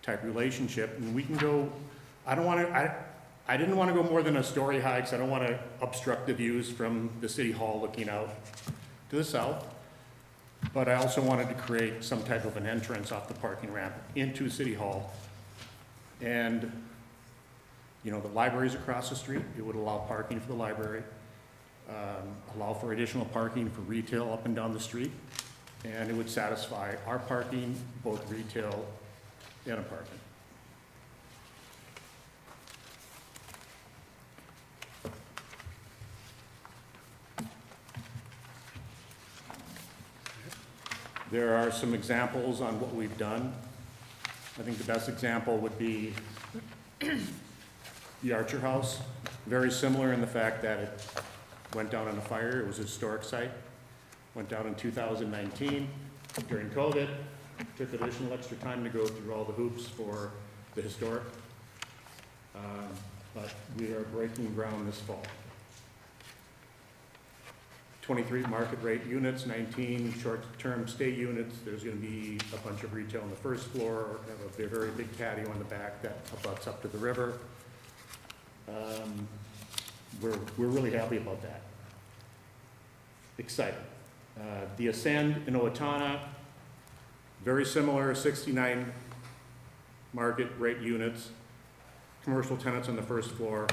type relationship. And we can go, I didn't want to go more than a story high because I don't want to obstruct the views from the city hall looking out to the south. But I also wanted to create some type of an entrance off the parking ramp into City Hall. And, you know, the library's across the street. It would allow parking for the library, allow for additional parking for retail up and down the street. And it would satisfy our parking, both retail and apartment. There are some examples on what we've done. I think the best example would be the Archer House. Very similar in the fact that it went down on a fire. It was a historic site. Went down in 2019 during COVID. Took additional extra time to go through all the hoops for the historic. But we are breaking ground this fall. 23 market rate units, 19 short-term stay units. There's going to be a bunch of retail on the first floor, have a very big patio on the back that abuts up to the river. We're really happy about that. Excited. The Ascend in Owatonna, very similar, 69 market rate units, commercial tenants on the first floor.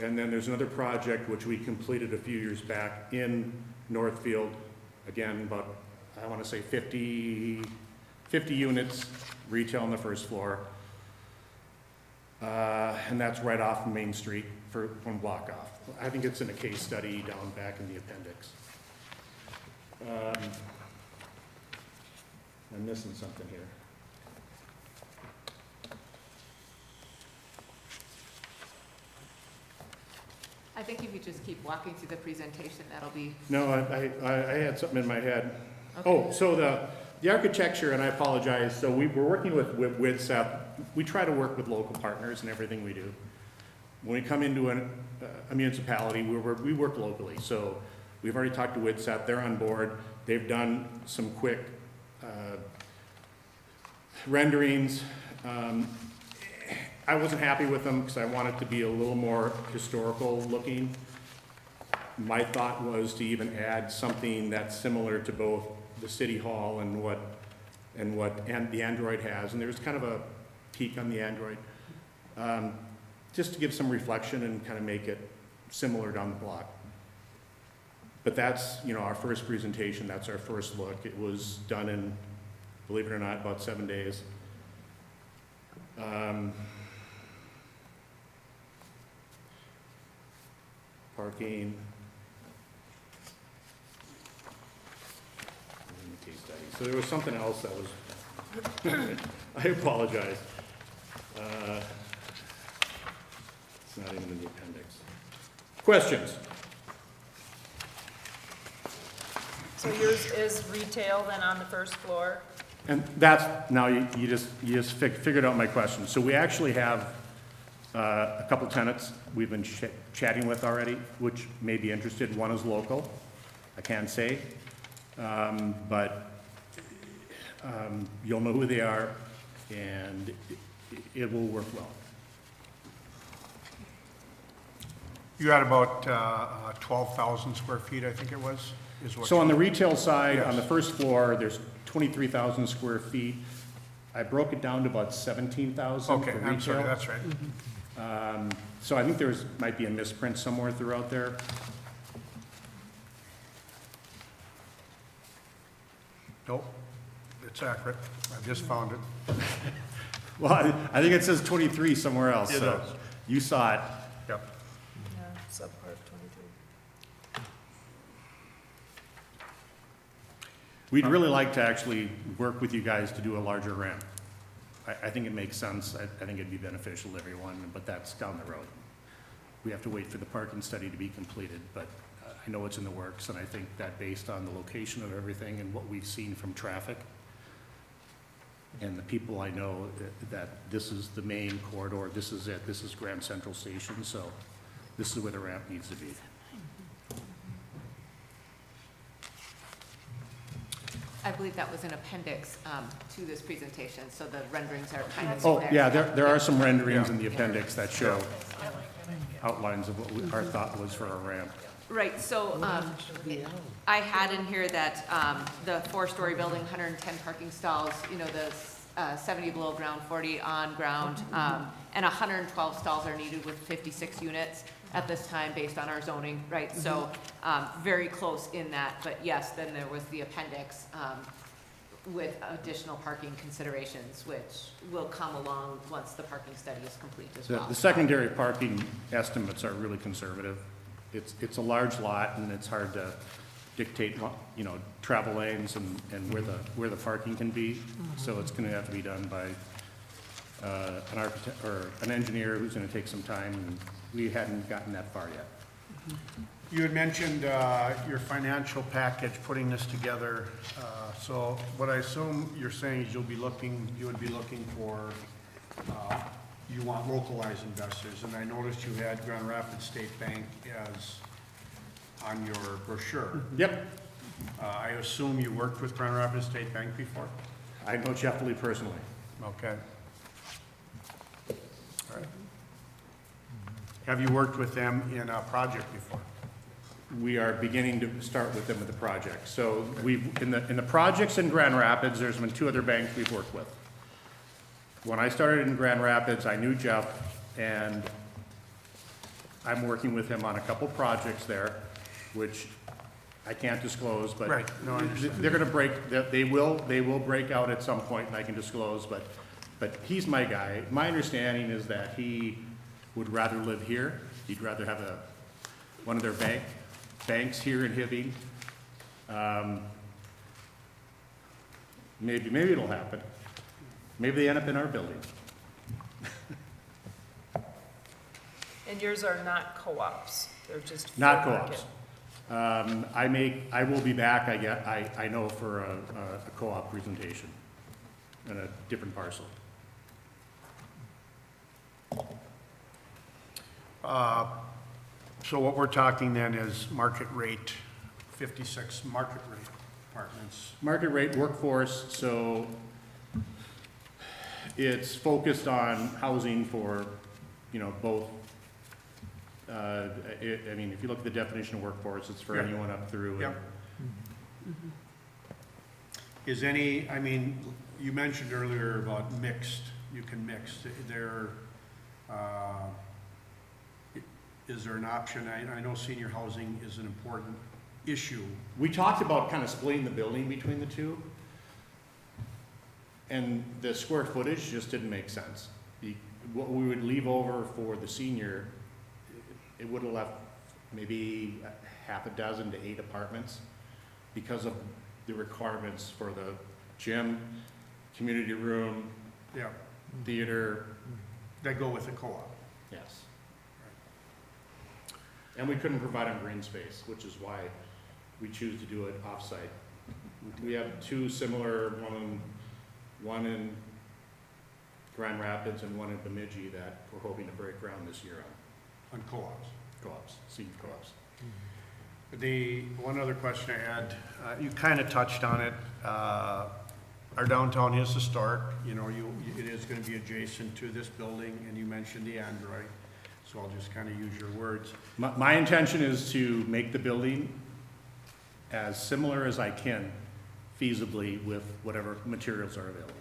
And then there's another project which we completed a few years back in Northfield. Again, about, I want to say 50 units, retail on the first floor. And that's right off Main Street for one block off. I think it's in a case study down back in the appendix. I'm missing something here. I think if you just keep walking through the presentation, that'll be, No, I had something in my head. Okay. Oh, so the architecture, and I apologize, so we're working with Seth. We try to work with local partners in everything we do. When we come into a municipality, we work locally. So we've already talked to WIDSAP, they're on board. They've done some quick renderings. I wasn't happy with them because I wanted to be a little more historical looking. My thought was to even add something that's similar to both the city hall and what the Android has. And there's kind of a peak on the Android, just to give some reflection and kind of make it similar down the block. But that's, you know, our first presentation. That's our first look. It was done in, believe it or not, about 7 days. Parking. In the case study. So there was something else that was I apologize. It's not even in the appendix. Questions? So yours is retail then on the first floor? And that's, now you just figured out my question. So we actually have a couple tenants we've been chatting with already, which may be interested. One is local, I can't say, but you'll know who they are, and it will work well. You had about 12,000 square feet, I think it was, is what. So on the retail side, on the Yes. first floor, there's 23,000 square feet. I broke it down to about 17,000 for Okay, retail. I'm sorry, that's right. So I think might be a misprint somewhere throughout there. Nope, it's accurate. I just found it. Well, I think it says 23 somewhere else, It so does. you saw it. Yep. Yeah, subpart 23. We'd really like to actually work with you guys to do a larger ramp. I think it makes sense. I think it'd be beneficial to everyone, but that's down the road. We have to wait for the parking study to be completed, but I know it's in the works, and I think that based on the location of everything and what we've seen from traffic and the people I know, that this is the main corridor, this is it, this is Grand Central Station, so this is where the ramp needs to be. I believe that was an appendix to this presentation, so the renderings are kind of Oh, there. yeah, there are some renderings in the appendix that show outlines of what our thought was for our ramp. Right, so I had in here that the four-story building, 110 parking stalls, you know, the 70 below ground, 40 on ground, and 112 stalls are needed with 56 units at this time based on our zoning, right? So very close in that, but yes, then there was the appendix with additional parking considerations, which will come along once the parking study is complete as well. The secondary parking estimates are really conservative. It's a large lot, and it's hard to dictate, you know, travel lanes and where the parking can be. So it's gonna have to be done by an architect or an engineer who's gonna take some time, and we hadn't gotten that far yet. You had mentioned your financial package, putting this together. So what I assume you're saying is you would be looking for, you want localized investors. And I noticed you had Grand Rapids State Bank as on your brochure. Yep, I assume you worked with Grand Rapids State Bank before? I know Jeff Lee personally. Okay. All right. Have you worked with them in a project before? We are beginning to start with them with the project. So in the projects in Grand Rapids, there's been two other banks we've worked with. When I started in Grand Rapids, I knew Jeff, and I'm working with him on a couple projects there, which I can't disclose, but Right. No, I understand. they're gonna they will break out at some point, and I can disclose, but he's my guy. My understanding is that he would rather live here. He'd rather have one of their banks here in Hibbing. Maybe it'll happen. Maybe they end up in our building. And yours are not co-ops, they're just. Not fair co-ops. market. I will be back, I know, for a co-op presentation in a different parcel. So what we're talking then is market rate, 56 market rate apartments. Market rate workforce, so it's focused on housing for, you know, both. I mean, if you look at the definition of workforce, it's for Yeah. anyone up through. Yep. Is I mean, you mentioned earlier about mixed, you can mix. Is there an option? I know senior housing is an important issue. We talked about kind of splitting the building between the two, and the square footage just didn't make sense. What we would leave over for the senior, it would have left maybe half a dozen to 8 apartments because of the requirements for the gym, community room, Yeah, theater, that go with the co-op. yes. And we couldn't provide them green space, which is why we choose to do it off-site. We have two similar, one in Grand Rapids and one in Bemidji that we're hoping to break ground this year on, On co-ops. co-ops, senior co-ops. The one other question I had, you kind of touched on it. Our downtown is historic, you know, it is going to be adjacent to this building, and you mentioned the Android, so I'll just kind of use your words. My intention is to make the building as similar as I can feasibly with whatever materials are available.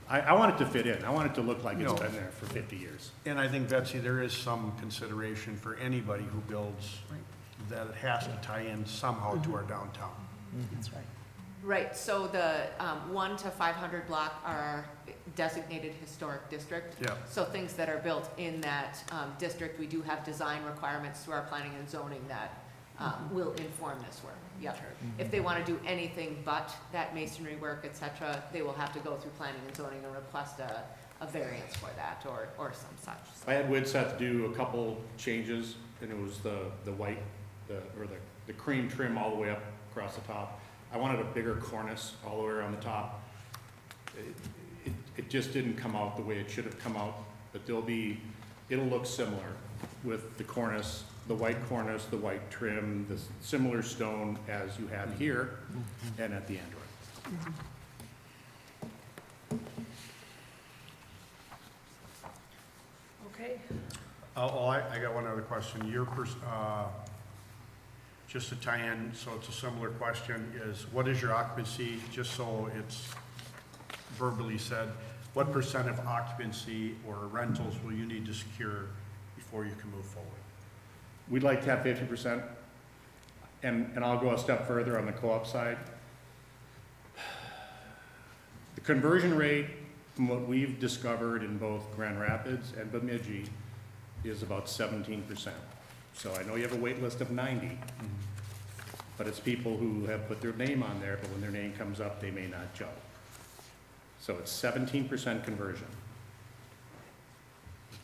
I want it to fit in. I want it to look like it's No. been there for 50 years. And I think, Betsy, there is some consideration for anybody who builds that it has to tie in somehow to our downtown. That's right. Right, so the 1 to 500 block are designated historic district. Yeah. So things that are built in that district, we do have design requirements through our planning and zoning that will inform this work. Yep. If they want to do anything but that masonry work, et cetera, they will have to go through planning and zoning and request a variance for that or some such. So- I had Widset do a couple changes, and it was the white, the cream trim all the way up across the top. I wanted a bigger cornice all the way around the top. It just didn't come out the way it should have come out, but it'll look similar with the cornice, the white cornice, the white trim, the similar stone as you have here and at the Android. Okay, I got one other question. Just to tie in, so it's a similar question, is what is your occupancy, just so it's verbally said, what % of occupancy or rentals will you need to secure before you can move forward? We'd like to have 50%, and I'll go a step further on the co-op side. The conversion rate, from what we've discovered in both Grand Rapids and Bemidji, is about 17%. So I know you have a wait list of 90, but it's people who have put their name on there, but when their name comes up, they may not jump. So it's 17% conversion.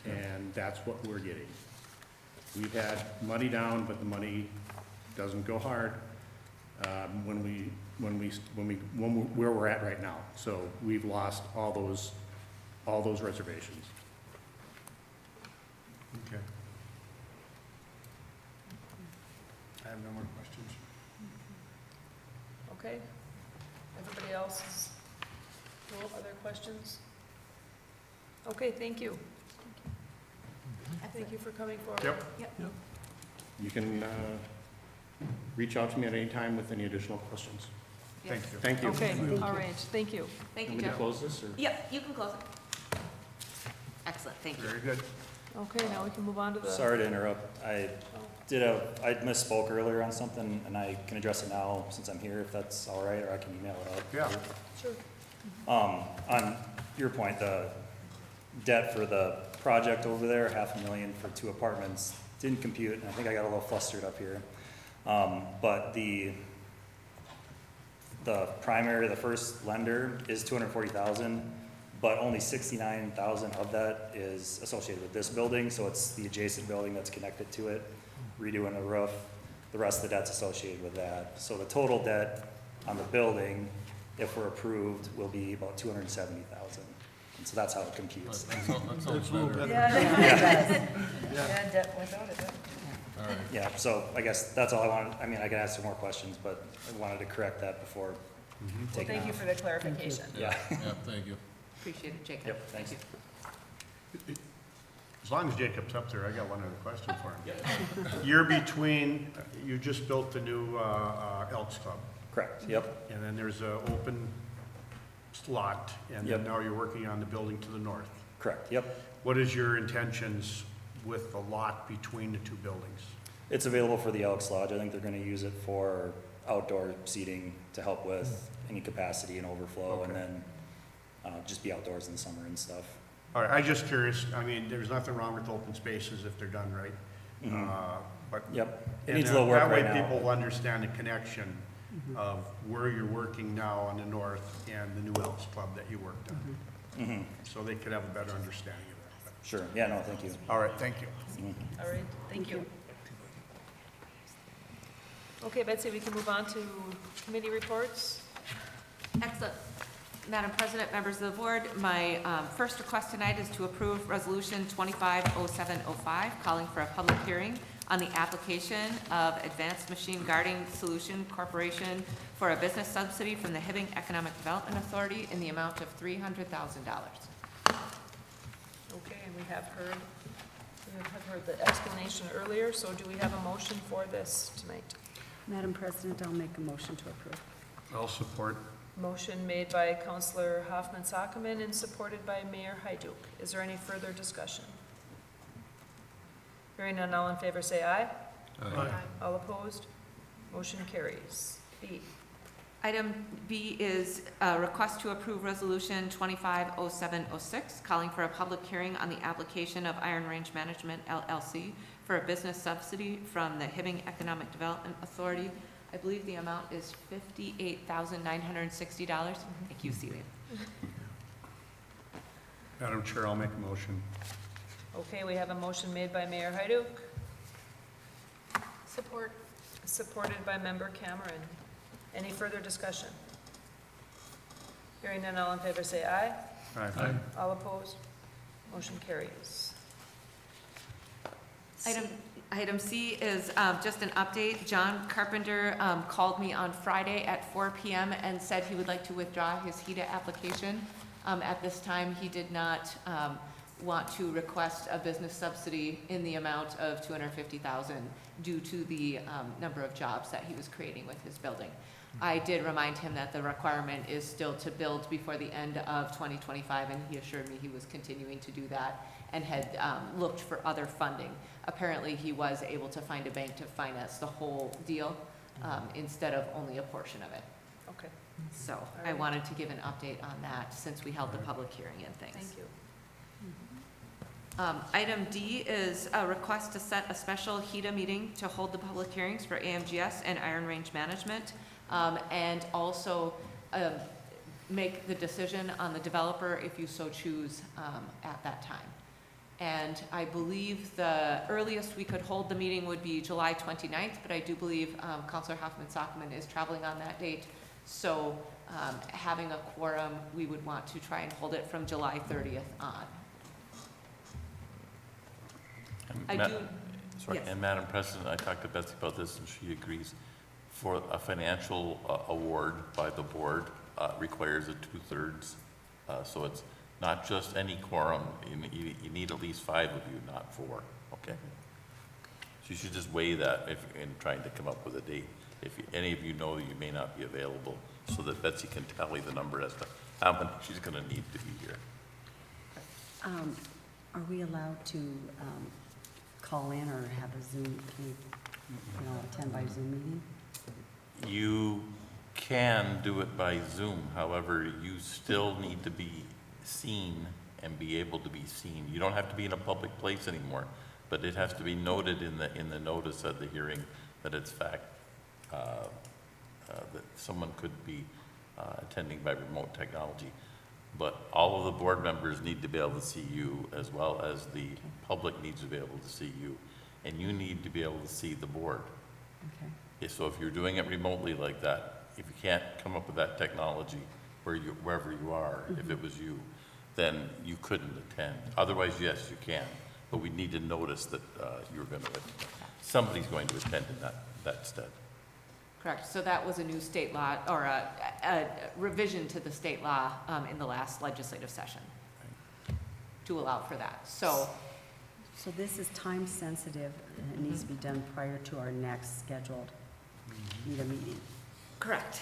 And that's what we're getting. We've had money down, but the money doesn't go hard where we're at right now. So we've lost all those reservations. Okay. I have no more questions. okay. Everybody else? No other questions? Okay, thank you. Thank you for coming forward. Yep. You can reach out to me at any time with any additional questions. Thank you. Thank you. Okay, all right, thank you. Thank you, Want me to Jeff. close this, or? Yep, you can close it. Excellent, thank you. Very good. Okay, now we can move on to the. Sorry to interrupt. I misspoke earlier on something, and I can address it now since I'm here, if that's all right, or I can email it out. Yeah. Sure. On your point, the debt for the project over there, $500,000 for 2 apartments, didn't compute, and I think I got a little flustered up here. But the first lender is $240,000, but only $69,000 of that is associated with this building, so it's the adjacent building that's connected to it, redoing the roof. The rest of the debt's associated with that. So the total debt on the building, if we're approved, will be about $270,000. And so that's how it computes. That sounds better. Yeah, debt without it. All right. Yeah, so I guess that's all I wanted. I mean, I could ask some more questions, but I wanted to correct that before Well, taking thank you off. for the clarification. Yeah. Yeah, thank you. Appreciate it, Jacob. Yep, thanks. As long as Jacob's up there, I got one other question for him. You're between, you just built the new Elks Club, Correct, yep, and then there's a open lot, and then Yep. now you're working on the building to the north. correct, yep. What is your intentions with the lot between the two buildings? It's available for the Elks Lodge. I think they're gonna use it for outdoor seating to help with any capacity and overflow, and Okay. then just be outdoors in the summer and stuff. All right, I'm just curious, I mean, there's nothing wrong with open spaces if they're done right. Mhm. But Yep, it and needs a little work right That way now. people will understand the connection of where you're working now on the north and the New Elks Club that you worked on. Mhm. So they could have a better understanding of that. Sure, yeah, no, thank you. All right, thank you. All right, thank you. Okay, Betsy, we can move on to committee reports. Excellent. Madam President, members of the board, my first request tonight is to approve Resolution 250705, calling for a public hearing on the application of Advanced Machine Guarding Solution Corporation for a business subsidy from the Hibbing Economic Development Authority in the amount of $300,000. Okay, and we have heard the explanation earlier, so do we have a motion for this tonight? Madam President, I'll make a motion to approve. I'll support. Motion made by Councilor Hoffman Sockman and supported by Mayor Hyduk. Is there any further discussion? Hearing none, all in favor say aye. Aye. All opposed? Motion carries. B. Item B is a request to approve Resolution 250706, calling for a public hearing on the application of Iron Range Management LLC for a business subsidy from the Hibbing Economic Development Authority. I believe the amount is $58,960. Thank you, Celia. Madam Chair, I'll make a motion. Okay, we have a motion made by Mayor Hyduk, Support. supported by Member Cameron. Any further discussion? Hearing none, all in favor say aye. Aye. All opposed? Motion carries. Item C is just an update. John Carpenter called me on Friday at 4 p.m. and said he would like to withdraw his Heda application. At this time, he did not want to request a business subsidy in the amount of $250,000 due to the number of jobs that he was creating with his building. I did remind him that the requirement is still to build before the end of 2025, and he assured me he was continuing to do that and had looked for other funding. Apparently, he was able to find a bank to finance the whole deal instead of only a portion of it. Okay, So I wanted to give an update on that since we held the public hearing and things. thank you. Item D is a request to set a special HEDA meeting to hold the public hearings for AMGS and Iron Range Management, and also make the decision on the developer if you so choose at that time. And I believe the earliest we could hold the meeting would be July 29th, but I do believe Councilor Hoffman Sockman is traveling on that date. So having a quorum, we would want to try and hold it from July 30th on. I do, Sorry, yes. and Madam President, I talked to Betsy about this, and she agrees. For a financial award by the board requires a 2/3, so it's not just any quorum. You need at least 5 of you, not 4. Okay. So you should just weigh that in trying to come up with a date. If any of you know you may not be available, so that Betsy can tally the number as to how many she's going to need to be here. Are we allowed to call in or have a Zoom, attend by Zoom meeting? You can do it by Zoom, however, you still need to be seen and be able to be seen. You don't have to be in a public place anymore, but it has to be noted in the notice of the hearing that it's fact, that someone could be attending by remote technology. But all of the board members need to be able to see you, as well as the public needs to be able to see you, and you need to be able to see the board. Okay. So if you're doing it remotely like that, if you can't come up with that technology wherever you are, if it was you, then you couldn't attend. Otherwise, yes, you can, but we need to notice that you're going to, somebody's going to attend in that stead. Correct. So that was a new state law, or a revision to the state law in the last legislative session to allow for that. So this is time sensitive, and it needs to be done prior to our next scheduled HEDA meeting. correct.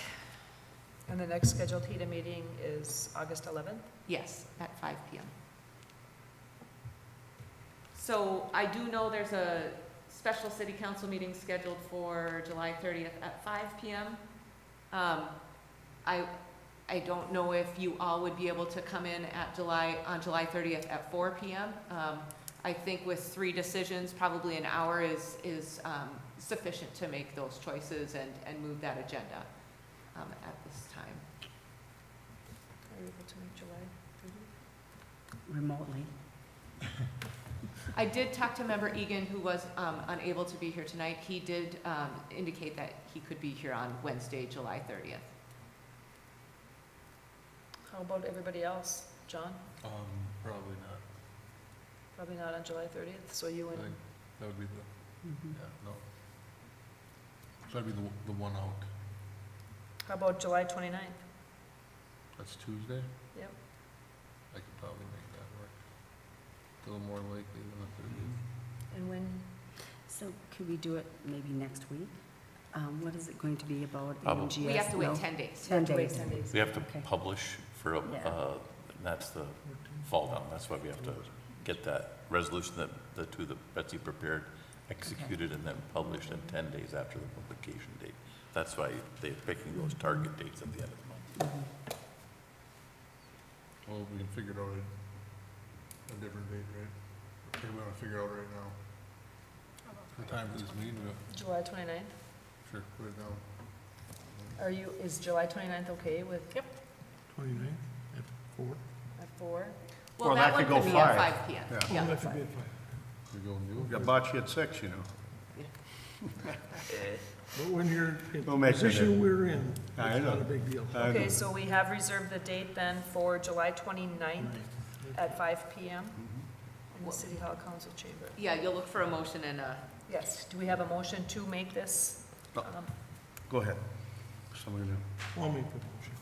And the next scheduled HEDA meeting is August 11th? Yes, at 5 p.m. So I do know there's a special city council meeting scheduled for July 30th at 5 p.m. I don't know if you all would be able to come in on July 30th at 4 p.m. I think with 3 decisions, probably an hour is sufficient to make those choices and move that agenda at this time. Are you able to make July 30th? Remotely. I did talk to member Egan, who was unable to be here tonight. He did indicate that he could be here on Wednesday, July 30th. How about everybody else? John? Probably not. Probably not on July 30th, so you I and, think that would be the, Mhm. yeah, no. So that'd be the one out. how about July 29th? That's Tuesday? Yep. I could probably make that work. It's a little more likely than the 30th. And when, So could we do it maybe next week? What is it going to be about Probably. AMGS? We have to wait No? 10 days. 10 to wait days. 10 days? We have to Okay. publish for, Yeah. and that's the fall down. That's why we have to get that resolution that the two that Betsy prepared executed and then published in 10 days after the publication date. That's why they're picking those target dates at the end of the month. Well, we can figure it out at a different date, right? Or we wanna figure it out right now? The time for this meeting, we'll, July 29th? sure, put it down. Are you, is July 29th okay with? Yep. 29th at 4? At 4? Well, Or that that one could go could be at 5. 5 PM. Yeah. Yeah. We go new? I bought you at 6, you know. But when you're in We'll the make it position in. we're in, I it's not know. a big deal. Okay, so we have reserved the date then for July 29th at 5 PM in the City Hall Council Chamber. Yeah, you'll look for a motion and a, Yes, do we have a motion to make this? Oh. Go ahead. Somebody new. I'll make the motion.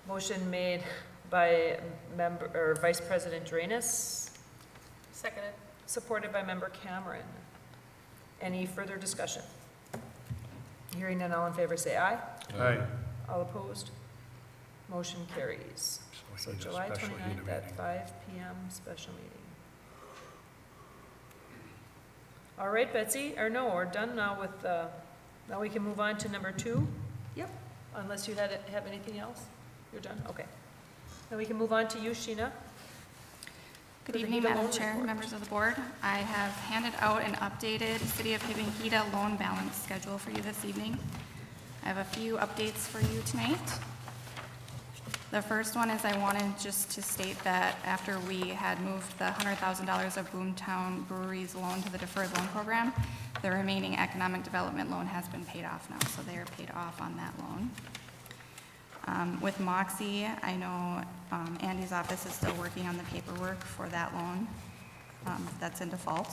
Motion made by member, or Vice President Drainus. Seconded. Supported by Member Cameron. Any further discussion? Hearing none, all in favor say aye. Aye. All opposed? Motion carries. So we need a July special 29th Heda at meeting. 5 PM, special meeting. All right, Betsy, or no, we're done now with, now we can move on to number 2? Yep. Unless you have anything else? You're done, okay. Then we can move on to you, Sheena. Good For the evening, Heda Madam loan Chair, report. members of the board. I have handed out an updated City of Hibbing Heda loan balance schedule for you this evening. I have a few updates for you tonight. The first one is I wanted just to state that after we had moved the $100,000 of Boomtown Brewery's loan to the deferred loan program, the remaining economic development loan has been paid off now, so they are paid off on that loan. With Moxie, I know Andy's office is still working on the paperwork for that loan. That's in default.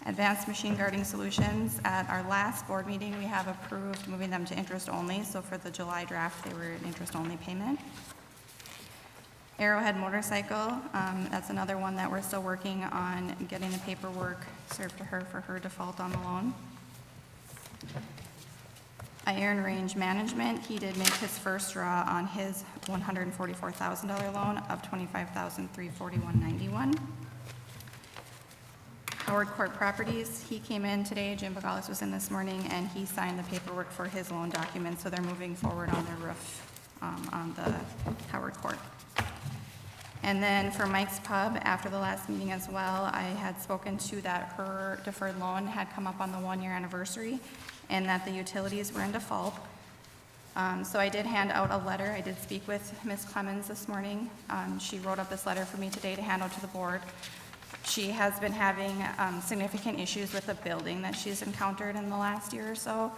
Advanced Machine Guarding Solutions, at our last board meeting, we have approved moving them to interest only, so for the July draft, they were an interest-only payment. Arrowhead Motorcycle, that's another one that we're still working on getting the paperwork served to her for her default on the loan. Iron Range Management, he did make his first draw on his $144,000 loan of $25,341.91. Howard Court Properties, he came in today, Jim Bagalis was in this morning, and he signed the paperwork for his loan document, so they're moving forward on their roof on the Howard Court. And then for Mike's Pub, after the last meeting as well, I had spoken to that her deferred loan had come up on the 1-year anniversary, and that the utilities were in default. So I did hand out a letter. I did speak with Ms. Clemens this morning. She wrote up this letter for me today to hand out to the board. She has been having significant issues with the building that she's encountered in the last year or so.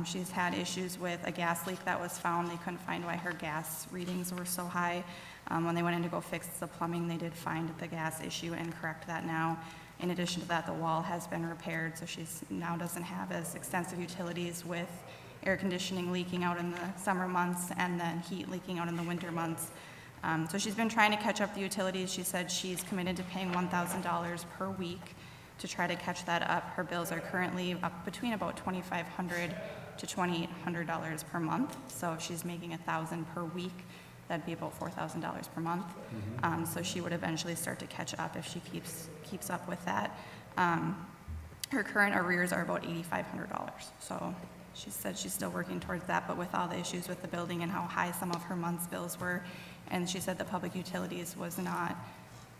She's had issues with a gas leak that was found. They couldn't find why her gas readings were so high. When they went in to go fix the plumbing, they did find the gas issue and correct that now. In addition to that, the wall has been repaired, so she's now doesn't have as extensive utilities with air conditioning leaking out in the summer months and then heat leaking out in the winter months. So she's been trying to catch up the utilities. She said she's committed to paying $1,000 per week to try to catch that up. Her bills are currently up between about $2,500 to $2,800 per month. So if she's making $1,000 per week, that'd be about $4,000 per month. So she would eventually start to catch up if she keeps up with that. Her current arrears are about $8,500. So she said she's still working towards that, but with all the issues with the building and how high some of her month's bills were, and she said the public utilities was not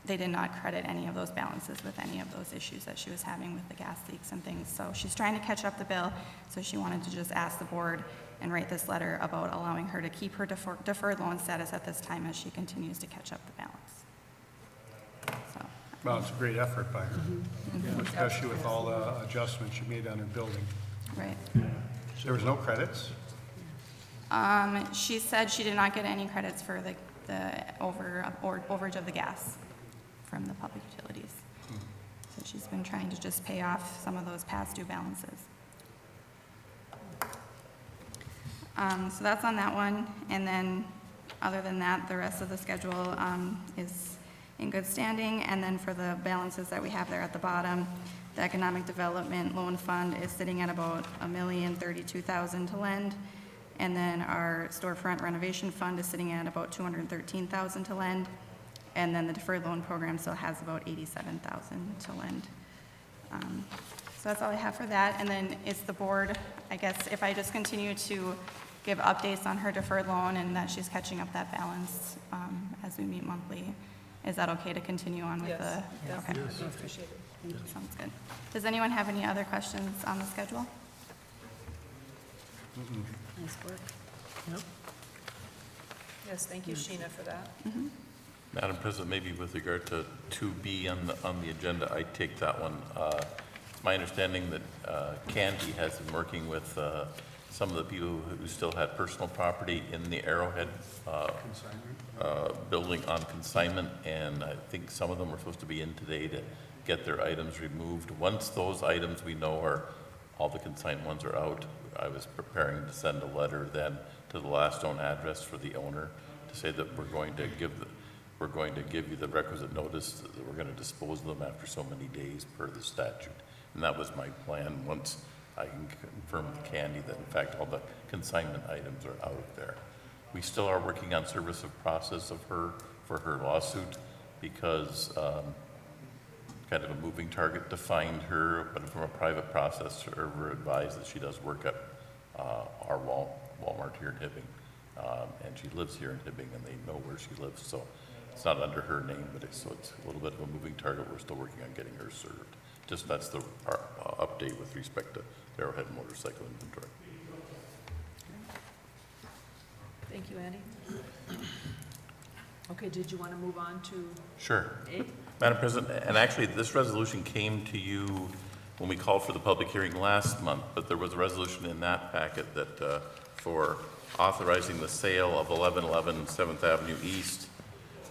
they did not credit any of those balances with any of those issues that she was having with the gas leaks and things. So she's trying to catch up the bill, so she wanted to just ask the board and write this letter about allowing her to keep her deferred loan status at this time as she continues to catch up the balance. So, Well, it's a great effort by her, especially with all the adjustments she made on her building. right. There was no credits? She said she did not get any credits for the overage of the gas from the public utilities. So she's been trying to just pay off some of those past due balances. So that's on that one. And then, other than that, the rest of the schedule is in good standing. And then for the balances that we have there at the bottom, the Economic Development Loan Fund is sitting at about $1,032,000 to lend. And then our storefront renovation fund is sitting at about $213,000 to lend. And then the deferred loan program still has about $87,000 to lend. So that's all I have for that. And then it's the board, I guess, if I just continue to give updates on her deferred loan and that she's catching up that balance as we meet monthly, is that okay to continue on with the? Yes, Okay. definitely appreciate it. Thank you. Sounds good. Does anyone have any other questions on the schedule? Nice work. Yes, thank you, Sheena, for that. Madam President, maybe with regard to 2B on the agenda, I take that one. It's my understanding that Candy has been working with some of the people who still had personal property in the Arrowhead building on consignment, and I think some of them were supposed to be in today to get their items removed. Once those items we know are, all the consigned ones are out, I was preparing to send a letter then to the last known address for the owner to say that we're going to give you the requisite notice that we're going to dispose of them after so many days per the statute. And that was my plan once I can confirm with Candy that in fact all the consignment items are out of there. We still are working on service of process of her for her lawsuit because kind of a moving target to find her, but from a private process, we're advised that she does work at our Walmart here in Hibbing. And she lives here in Hibbing and they know where she lives, so it's not under her name, but it's a little bit of a moving target. We're still working on getting her served. Just that's the update with respect to Arrowhead motorcycle inventory. Thank you, Andy. Okay, did you want to move on to Sure. A? Madam President, and actually this resolution came to you when we called for the public hearing last month, but there was a resolution in that packet that for authorizing the sale of 1111 7th Avenue East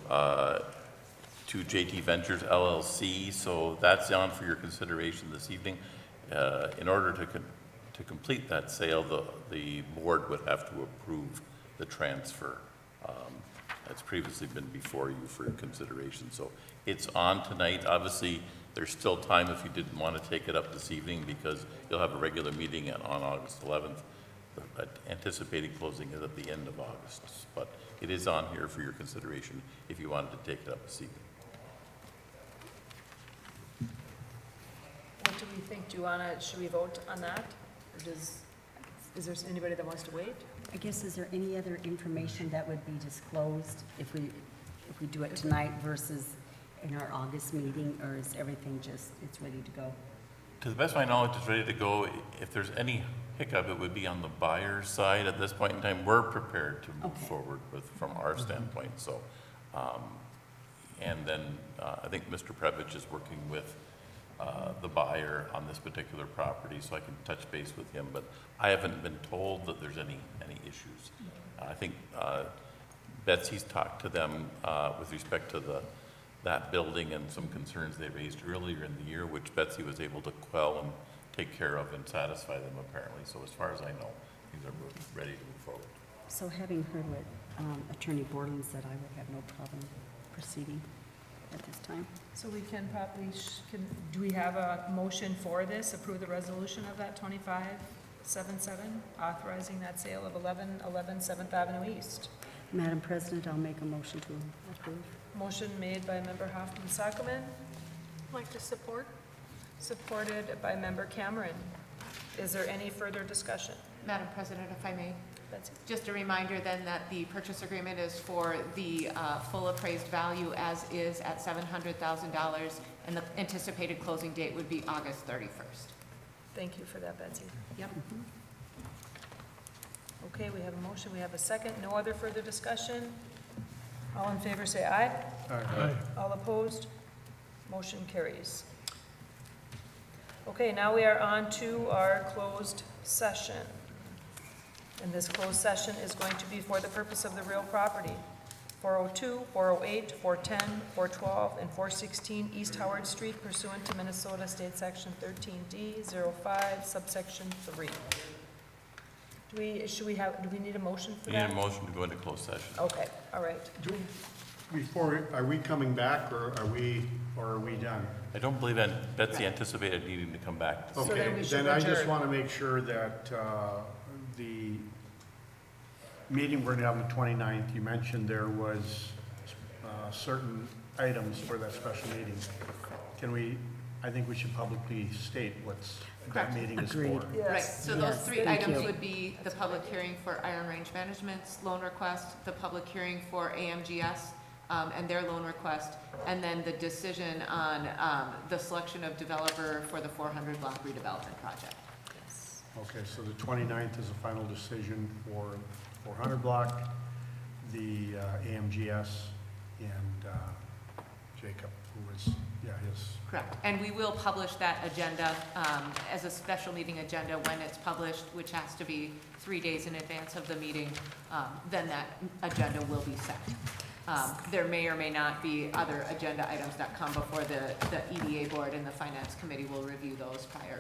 to JT Ventures LLC. So that's on for your consideration this evening. In order to complete that sale, the board would have to approve the transfer. It's previously been before you for consideration. So it's on tonight. Obviously, there's still time if you didn't want to take it up this evening because you'll have a regular meeting on August 11th. Anticipating closing it at the end of August. But it is on here for your consideration if you wanted to take it up this evening. What do we think? Do you want to, should we vote on that? Or is there anybody that wants to wait? I guess, is there any other information that would be disclosed if we do it tonight versus in our August meeting, or is everything just, it's ready to go? To the best of my knowledge, it's ready to go. If there's any hiccup, it would be on the buyer's side at this point in time. We're prepared to move forward from our standpoint. So, and then I think Mr. Previch is working with the buyer on this particular property, so I can touch base with him. But I haven't been told that there's any issues. I think Betsy's talked to them with respect to that building and some concerns they raised earlier in the year, which Betsy was able to quell and take care of and satisfy them apparently. So as far as I know, things are ready to move forward. So having heard what Attorney Borland said, I would have no problem proceeding at this time. So we can probably, do we have a motion for this? Approve the resolution of that 2577, authorizing that sale of 1111 7th Avenue East. Madam President, I'll make a motion to approve. Motion made by Member Hoffman-Sockman. Like to support? Supported by Member Cameron. Is there any further discussion? Madam President, if I may. Betsy? Just a reminder then that the purchase agreement is for the full appraised value as is at $700,000, and the anticipated closing date would be August 31st. Thank you for that, Betsy. Yep. Okay, we have a motion, we have a second. No other further discussion? All in favor, say aye. Aye. All opposed? Motion carries. Okay, now we are on to our closed session. And this closed session is going to be for the purpose of the real property. 402, 408, 410, 412, and 416 East Howard Street pursuant to Minnesota State Section 13D05, subsection 3. Do we need a motion for We need that? a motion to go into closed session. Okay, all right. Before, are we coming back, or are we done? I don't believe that Betsy anticipated needing to come back. So then Okay, we should then I just adjourn. want to make sure that the meeting we're going to have on the 29th, you mentioned there was certain items for that special meeting. I think we should publicly state what's that Correct. meeting is Agreed. for. Yes. Right, so those Yes, three thank items you. would be the public hearing for Iron Range Management's loan request, the public hearing for AMGS and their loan request, and then the decision on the selection of developer for the 400 block redevelopment project. Yes. Okay, so the 29th is a final decision for 400 block, the AMGS, and Jacob, who was, his. Correct, and we will publish that agenda as a special meeting agenda when it's published, which has to be 3 days in advance of the meeting, then that agenda will be set. There may or may not be other agenda items that come before the EDA board, and the finance committee will review those prior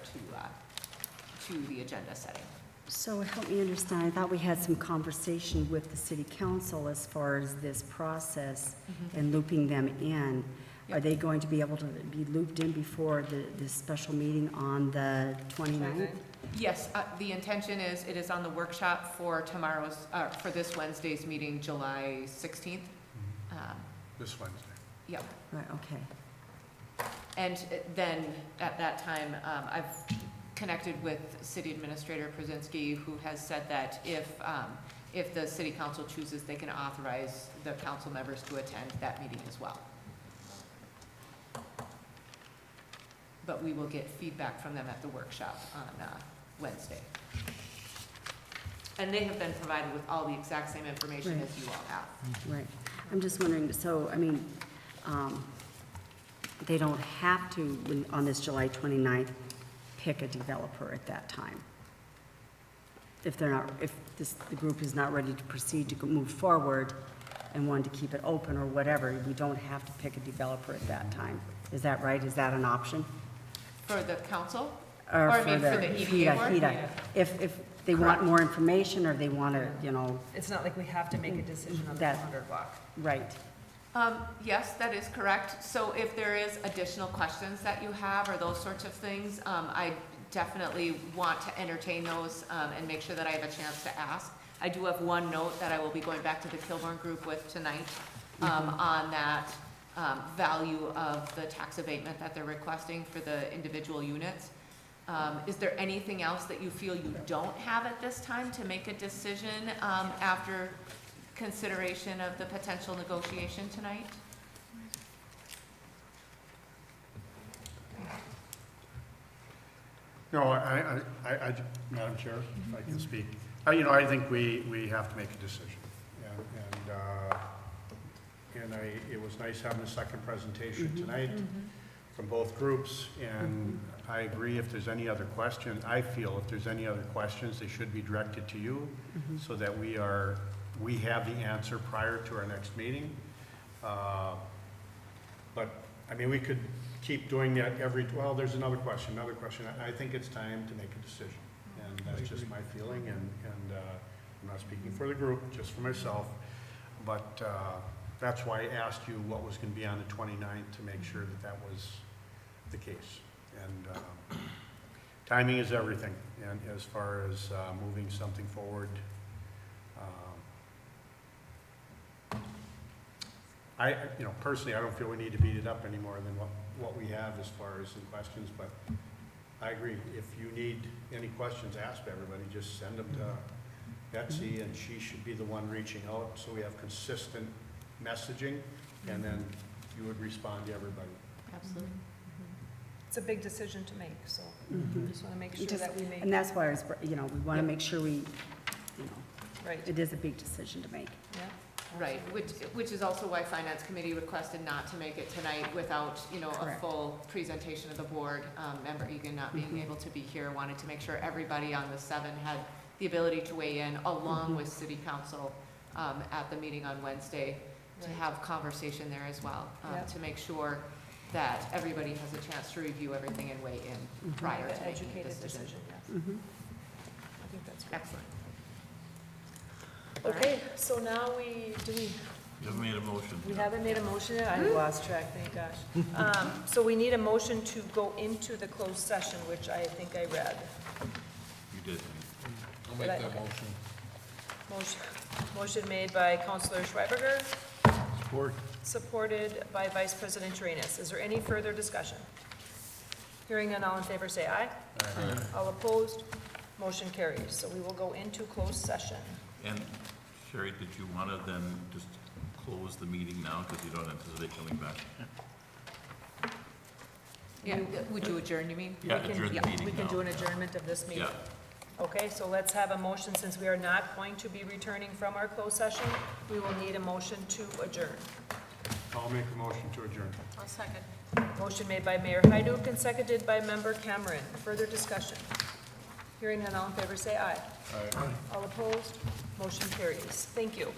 to the agenda setting. So help me understand, I thought we had some conversation with the city council as far as this process and looping them in. Are Yep. they going to be able to be looped in before the special meeting on the 29th? Yes, the intention is, it is on the workshop for tomorrow's, for this Wednesday's meeting, July 16th. This Wednesday. Yep. Right, okay. And then, at that time, I've connected with City Administrator Przinski, who has said that if the city council chooses, they can authorize the council members to attend that meeting as well. But we will get feedback from them at the workshop on Wednesday. And they have been provided with all the exact same information Right. as you all have. Right. I'm just wondering, so, I mean, they don't have to, on this July 29th, pick a developer at that time? If they're not, if the group is not ready to proceed to move forward and want to keep it open or whatever, we don't have to pick a developer at that time. Is that right? Is that an option? For the council? Or I mean, for the EDA board? HEDA. If they want more information or they want to, It's not like we have to make a decision on the That- 400 block. right. Yes, that is correct. So if there is additional questions that you have or those sorts of things, I definitely want to entertain those and make sure that I have a chance to ask. I do have one note that I will be going back to the Kilburn group with tonight on that value of the tax abatement that they're requesting for the individual units. Is there anything else that you feel you don't have at this time to make a decision after consideration of the potential negotiation tonight? No, Madam Chair, if I can speak. I think we have to make a decision. It was nice having a second presentation tonight from both groups, and I agree if there's any other questions, I feel if there's any other questions, they should be directed to you so that we have the answer prior to our next meeting. But, we could keep doing that there's another question. I think it's time to make a decision. And that's just my feeling, and I'm not speaking for the group, just for myself. But that's why I asked you what was going to be on the 29th to make sure that was the case. And timing is everything, and as far as moving something forward. Personally, I don't feel we need to beat it up any more than what we have as far as the questions, but I agree. If you need any questions asked by everybody, just send them Betsy, and she should be the one reaching out, so we have consistent messaging, and then you would respond to everybody. Absolutely. It's a big decision to make, so just want to make sure Just- that we make, And that's why I was, we want to Yep. make sure we, right, it is a big decision to make. yeah. Right, which is also why Finance Committee requested not to make it tonight without, a Correct. full presentation of the board. Member Egan not being able to be here, wanted to make sure everybody on the 7 had the ability to weigh in, along with City Council at the meeting on Wednesday, to Right. have conversation there as well, Yeah. to make sure that everybody has a chance to review everything and weigh in prior An to making a educated decision. decision, yes. Mhm. I think that's good. Excellent. Okay, so now we You haven't made a motion. we haven't made a motion yet? I lost track, thank gosh. So we need a motion to go into the closed session, which I think I read. You did. I'll Did make I- that okay. motion. Motion made by Counselor Schweberger, Support. supported by Vice President Drainus. Is there any further discussion? Hearing none, all in favor say aye. All opposed, motion carries. So we will go into closed session. And Sherry, did you want to then just close the meeting now because you don't anticipate coming back? Yeah, would you adjourn, you mean? Yeah, We can- adjourn the meeting We can now. do an adjournment of this meeting. Yeah. Okay, so let's have a motion, since we are not going to be returning from our closed session, we will need a motion to adjourn. I'll make a motion to adjourn. I'll second. Motion made by Mayor Hyduk and seconded by Member Cameron. Further discussion? Hearing none, all in favor say aye. All opposed? Motion carries. Thank you.